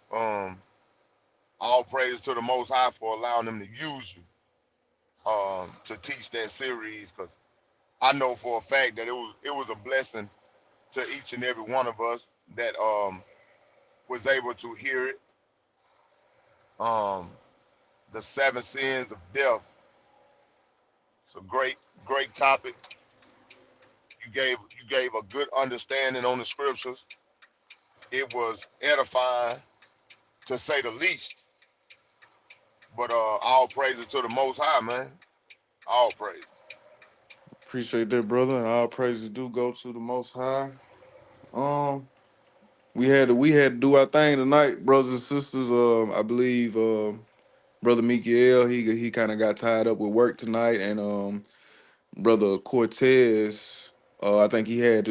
All praise to the Most High for allowing them to use you, to teach that series, because I know for a fact that it was a blessing to each and every one of us that was able to hear it. Um, the seven sins of death. It's a great topic. You gave a good understanding on the scriptures. It was edifying to say the least. But all praises to the Most High, man. All praise. Appreciate that, brother. And all praises do go to the Most High. Um, we had to do our thing tonight, brothers and sisters. I believe brother Mikael he kind of got tied up with work tonight, and brother Cortez. I think he had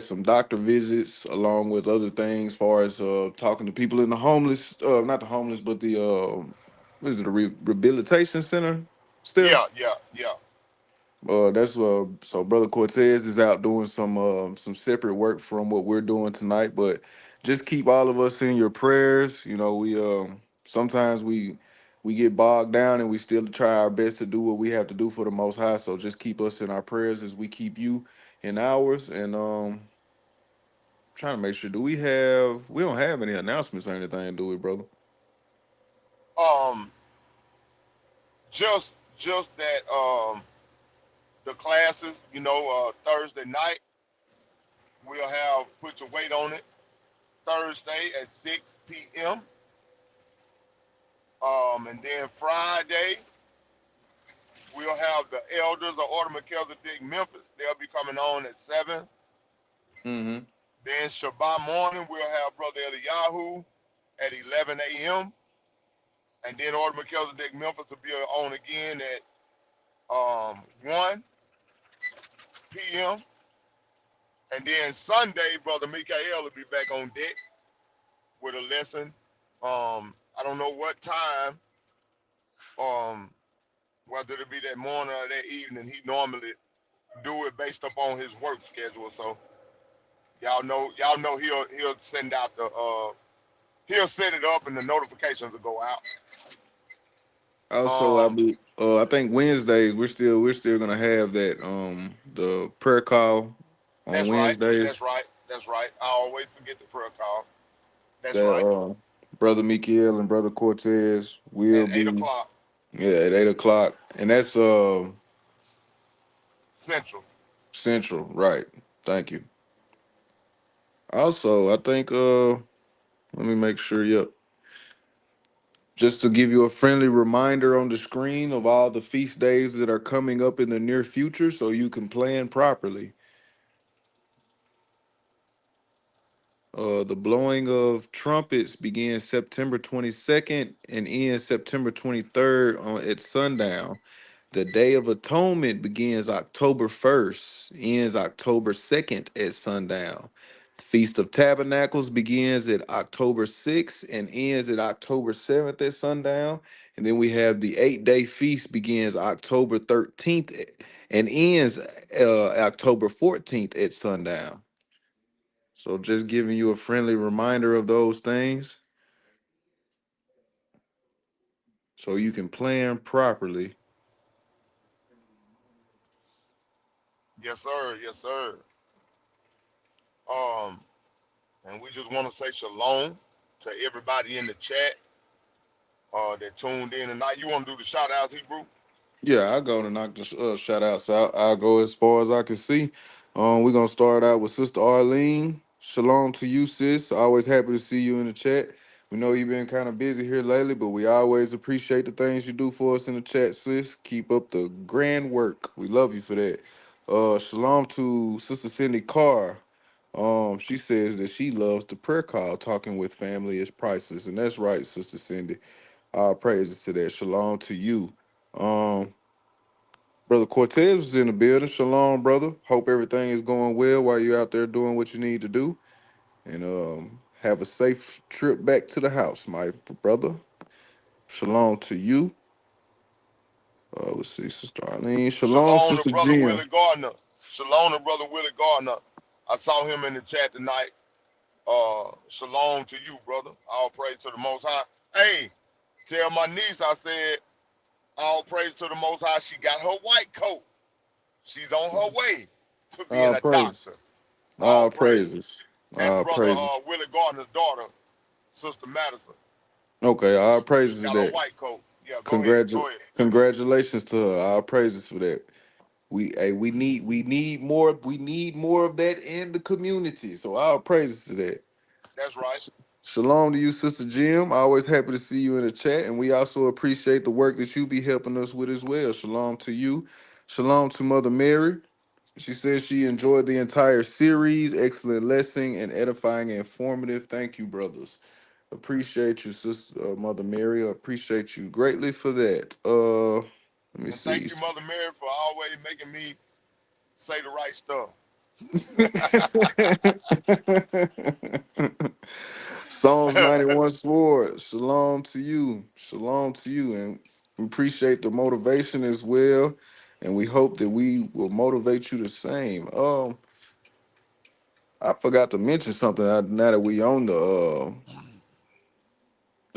some doctor visits along with other things, far as talking to people in the homeless, not the homeless, but the what is it, a rehabilitation center, still. Yeah, yeah, yeah. That's so brother Cortez is out doing some separate work from what we're doing tonight, but just keep all of us in your prayers. You know, we sometimes we get bogged down and we still try our best to do what we have to do for the Most High. So just keep us in our prayers as we keep you in ours. And trying to make sure, we don't have any announcements or anything, do we, brother? Um, just that the classes, Thursday night we'll have put your weight on it. Thursday at 6 p.m. And then Friday we'll have the elders of Order Melchizedek Memphis. They'll be coming on at 7. Mm-hmm. Then Shabbat morning we'll have Brother Eliyahu at 11 a.m. And then Order Melchizedek Memphis will be on again at 1 p.m. And then Sunday, Brother Mikael will be back on deck with a lesson. I don't know what time, um, whether it'll be that morning or that evening. He normally do it based upon his work schedule. So y'all know he'll send out he'll set it up and the notifications will go out. Also, Um, I think Wednesdays we're still gonna have that the prayer call on that's right. Wednesdays That's right. That's right. I always forget the prayer call. That's that right. brother Mikael and brother Cortez At will 8 be, o'clock yeah, at 8 o'clock, and that's Central. Central, right? Thank you. Also, I think let me make sure. Yep. Just to give you a friendly reminder on the screen of all the feast days that are coming up in the near future, so you can plan properly. The blowing of trumpets begins September 22nd and ends September 23rd at sundown. The Day of Atonement begins October 1st, ends October 2nd at sundown. The Feast of Tabernacles begins at October 6th and ends at October 7th at sundown. And then we have the 8-day feast begins October 13th and ends October 14th at sundown. So just giving you a friendly reminder of those things so you can plan properly. Yes, sir. Yes, sir. Um, and we just want to say shalom to everybody in the chat that tuned in tonight. You want to do the shout outs, Hebrew? Yeah, I go to knock the shout outs out. I'll go as far as I can see. We're gonna start out with Sister Arlene. Shalom to you, sis. Always happy to see you in the chat. We know you've been kind of busy here lately, but we always appreciate the things you do for us in the chat, sis. Keep up the grand work. We love you for that. Shalom to Sister Cindy Carr. She says that she loves the prayer call. Talking with family is priceless, and that's right, Sister Cindy. All praises to that. Shalom to you. Um, Brother Cortez was in the building. Shalom, brother. Hope everything is going well while you're out there doing what you need to do. And have a safe trip back to the house, my brother. Shalom to you. Let's see, Sister Arlene. Shalom, Shalom to Sister brother Jim. Willie Gardner. Shalom to brother Willie Gardner. I saw him in the chat tonight. Shalom to you, brother. All praise to the Most High. Hey, tell my niece I said all praise to the Most High. She got her white coat. She's on her way to being All a praises. doctor. All All praise. praises. That's All brother praises. Willie Gardner's daughter, Sister Madison. Okay, all She praises to got her that. white coat. Yeah, go ahead. Go ahead. Congratulations to her. All praises for that. We need more of that in the community. So all praises to that. That's right. Shalom to you, Sister Jim. Always happy to see you in the chat, and we also appreciate the work that you be helping us with as well. Shalom to you, Shalom to Mother Mary. She says she enjoyed the entire series. Excellent lesson and edifying and informative. Thank you, brothers. Appreciate you, sister Mother Mary. I appreciate you greatly for that. Let me And see. thank you, Mother Mary, for always making me say the right stuff. Psalms 91 sword. Shalom to you. Shalom to you. And we appreciate the motivation as well. And we hope that we will motivate you the same. I forgot to mention something now that we on the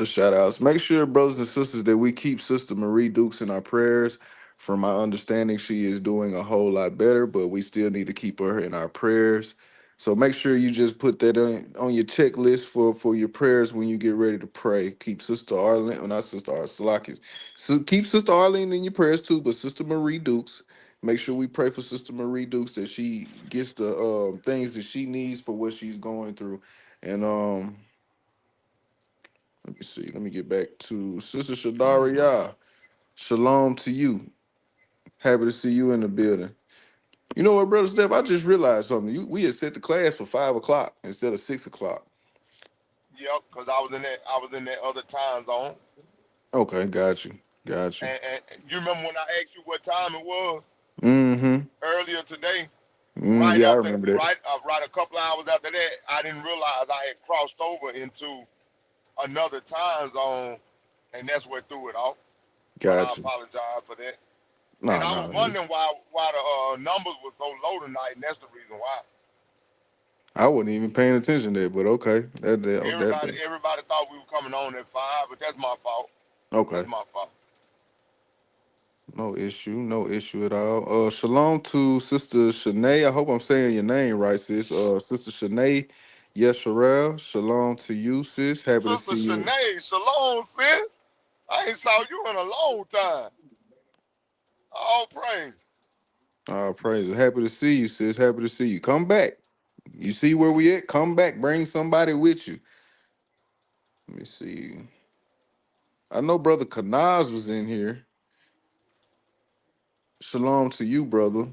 shout outs. Make sure, brothers and sisters, that we keep Sister Marie Dukes in our prayers. From my understanding, she is doing a whole lot better, but we still need to keep her in our prayers. So make sure you just put that on your checklist for your prayers when you get ready to pray. Keep Sister Arlene, well, not Sister Arlene, so keep Sister Arlene in your prayers too, but Sister Marie Dukes. Make sure we pray for Sister Marie Dukes that she gets the things that she needs for what she's going through. And let me see. Let me get back to Sister Shadaria. Shalom to you. Happy to see you in the building. You know what, Brother Steph? I just realized something. We had set the class for 5 o'clock instead of 6 o'clock. Yep, because I was in that other time zone. Okay, got you. Got you. And you remember when I asked you what time it was Mm-hmm. earlier today? Right Yeah, I after, remember that. right a couple of hours after that, I didn't realize I had crossed over into another time zone, and that's what threw it off. But I Got you. apologize for that. And Nah, I nah. was wondering why the numbers were so low tonight, and that's the reason why. I wasn't even paying attention there, but okay. Everybody thought we were coming on at 5, but that's my fault. Okay. That's my fault. No issue. No issue at all. Shalom to Sister Shanae. I hope I'm saying your name right, sis. Sister Shanae Yesharel. Shalom to you, sis. Happy to Sister see you. Shanae, shalom, sis. I ain't saw you in a long time. All praise. Praise it. Happy to see you, sis. Happy to see you. Come back. You see where we at? Come back. Bring somebody with you. Let me see. I know Brother Kanaz was in here. Shalom to you, brother.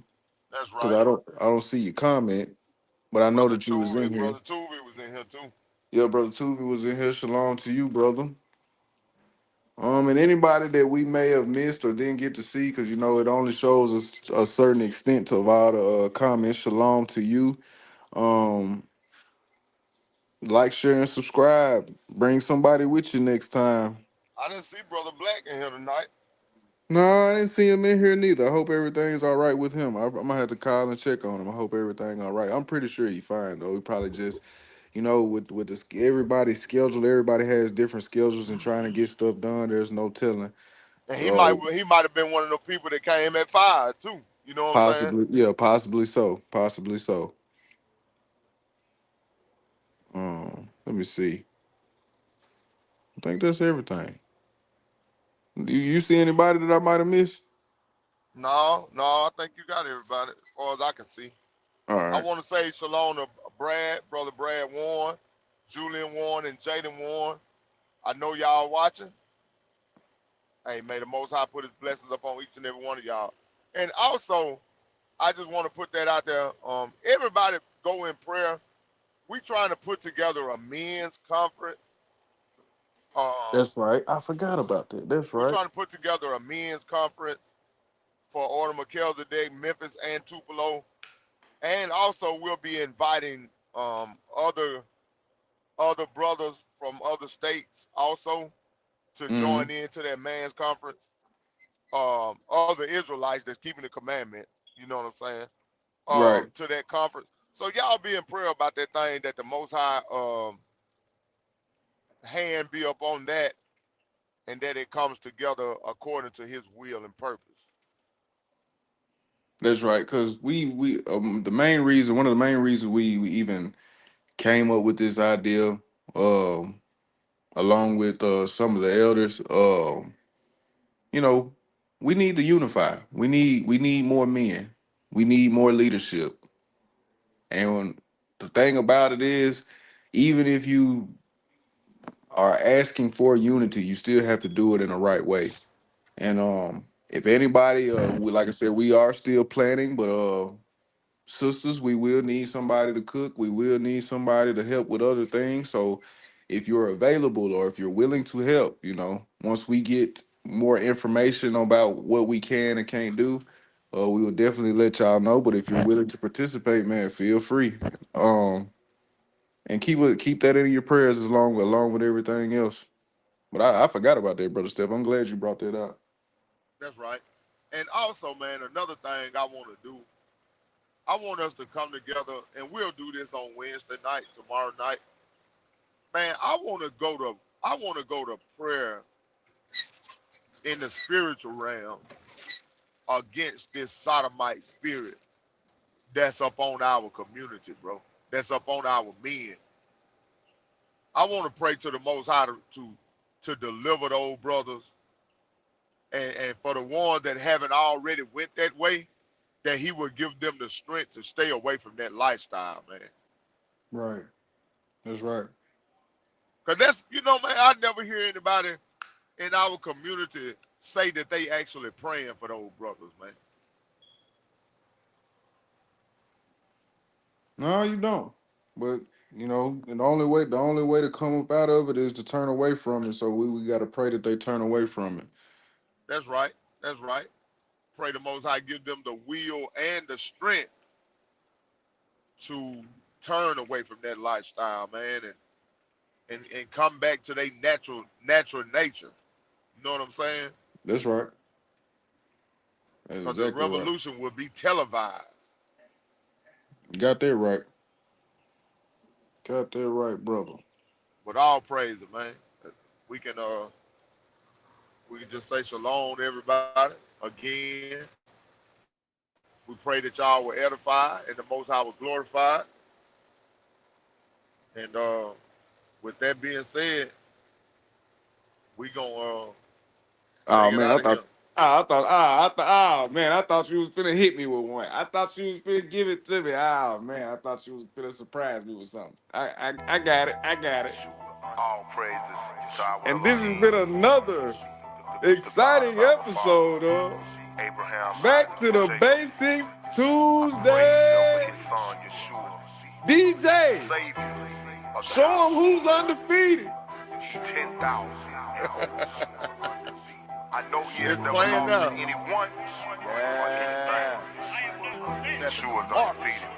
That's Cause right. I don't see your comment, but I know Brother that you was in Tuvie, here. Brother Tuvie was in here too. Yeah, Brother Tuvi was in here. Shalom to you, brother. And anybody that we may have missed or didn't get to see, because it only shows us a certain extent of all the comments. Shalom to you. Um, like, share, and subscribe. Bring somebody with you next time. I didn't see Brother Black in here tonight. No, I didn't see him in here neither. I hope everything's all right with him. I'm gonna have to call and check on him. I hope everything all right. I'm pretty sure he's fine though. He probably just, with everybody's schedule, everybody has different schedules and trying to get stuff done. There's no telling. And Uh, he might have been one of the people that came at 5 too. You know what I'm saying? Possibly, yeah, possibly so, possibly so. Let me see. I think that's everything. Do you see anybody that I might have missed? No, I think you got everybody as far as I can see. All I right, want to say shalom to Brad, Brother Brad Warren, Julian Warren, and Jaden Warren. I know y'all watching. Hey, may the Most High put His blessings upon each and every one of y'all. And also, I just want to put that out there. Everybody go in prayer. We trying to put together a men's conference. Um, that's right. I forgot about that. That's we're right. trying to put together a men's conference for Order Melchizedek, Memphis, and Tupelo. And also, we'll be inviting other brothers from other states also to Mm-hmm. join into that man's conference. Other Israelites that's keeping the commandments. You know what I'm saying? Right. To that conference. So y'all be in prayer about that thing that the Most High hand be up on that, and that it comes together according to His will and purpose. That's right. Cause the main reason, one of the main reasons we even came up with this idea, um, along with some of the elders, you know, we need to unify. We need more men. We need more leadership. And the thing about it is, even if you are asking for unity, you still have to do it in the right way. And If anybody, like I said, we are still planning, but sisters, we will need somebody to cook. We will need somebody to help with other things. So if you're available or if you're willing to help, once we get more information about what we can and can't do, we will definitely let y'all know. But if you're willing to participate, man, feel free. And keep that in your prayers along with everything else. But I forgot about that, brother Steph. I'm glad you brought that out. That's right. And also, man, another thing I want to do, I want us to come together, and we'll do this on Wednesday night, tomorrow night. Man, I want to go to prayer in the spiritual realm against this sodomite spirit that's up on our community, bro. That's up on our men. I want to pray to the Most High to deliver those brothers, and for the ones that haven't already went that way, that He will give them the strength to stay away from that lifestyle, man. Right. That's right. Cause that's, man, I never hear anybody in our community say that they actually praying for those brothers, man. No, you don't. But and the only way to come up out of it is to turn away from it. So we got to pray that they turn away from it. That's right. That's right. Pray the Most High give them the will and the strength to turn away from that lifestyle, man, and come back to their natural nature. You know what I'm saying? That's right. That's Because exactly the revolution will be televised. You got that right. Got that right, brother. But all praise it, man. We can just say shalom to everybody again. We pray that y'all were edified and the Most High was glorified. And with that being said, we gonna Oh take it man, out of here. I thought you was finna hit me with one. I thought you was finna give it to me. Oh man, I thought you was finna surprise me with something. I got it. All praises to our And this has been another exciting episode of Abraham, Back to the Basics Tuesday. DJ, show them who's undefeated. 10,000. I know he has It's never playing lost now. to anyone. Yeah. Yeshua's undefeated.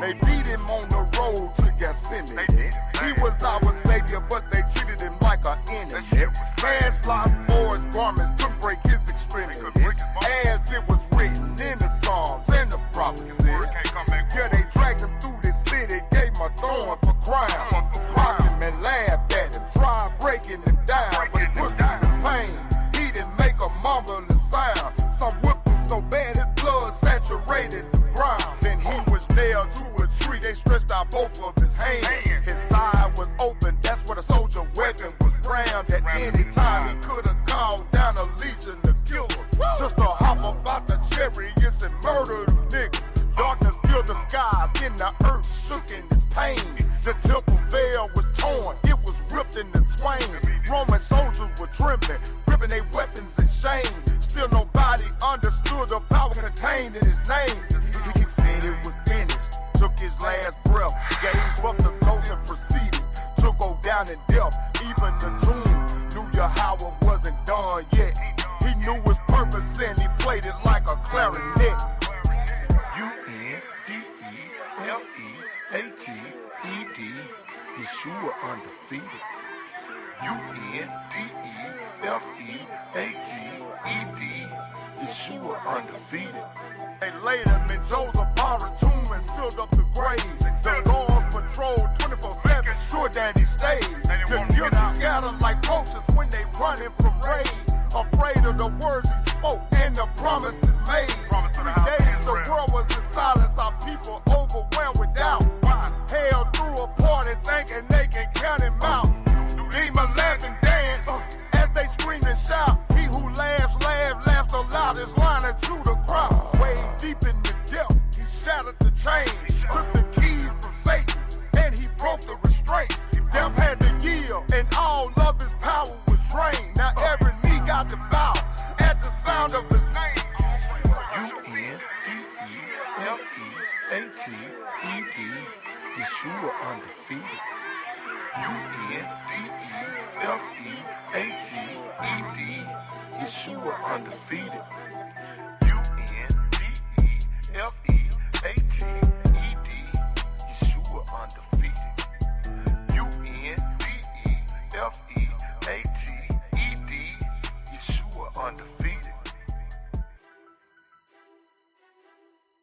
They beat him on the road to Gethsemane. He was our savior, but they treated him like an enemy. Manslaughter for his garments couldn't break his extremities, as it was written in the Psalms and the prophecies. Yeah, they dragged him through the city, gave him a thorn for crime, mocked him and laughed at him, tried breaking him down, but he pushed him in pain. He didn't make a mumbling sound. Some whipped him so bad his blood saturated the ground. Then he was nailed to a tree. They stretched out both of his hands. His side was open. That's where the soldier weapon was rammed. At any time he could have called down a legion to kill him. Just to hop up out the chariots and murder them niggas. Darkness filled the skies, then the earth shook in its pain. The temple veil was torn, it was ripped into twain. Roman soldiers were trembling, gripping their weapons in shame. Still nobody understood the power contained in his name. He said it was finished, took his last breath, gave up the ghost and proceeded to go down in death. Even the tomb knew Yahweh wasn't done yet. He knew his purpose and he played it like a clarinet. U-N-D-E-F-E-A-T-E-D, Yeshua undefeated. U-N-D-E-F-E-A-T-E-D, Yeshua undefeated. They laid him in Joseph borrowed tomb and filled up the grave. The guards patrolled 24/7, sure that he stayed. The guilty scattered like roaches when they running from raid. Afraid of the words he spoke and the promises made. 3 days the world was in silence, our people overwhelmed with doubt. Hell threw a party thinking they can count him out. Demon laugh and dance as they scream and shout. He who laughs the loudest, line through the crowd. Way deep in the depth, he shattered the chain, took the keys from Satan, and he broke the restraints. Death had to yield, and all of his power was drained. Now every knee got to bow. Yeshua undefeated. U-N-D-E-F-E-A-T-E-D. Yeshua undefeated. U-N-D-E-F-E-A-T-E-D. Yeshua undefeated. U-N-D-E-F-E-A-T-E-D. Yeshua undefeated.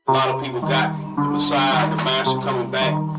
A lot of people got the Messiah, the Master coming back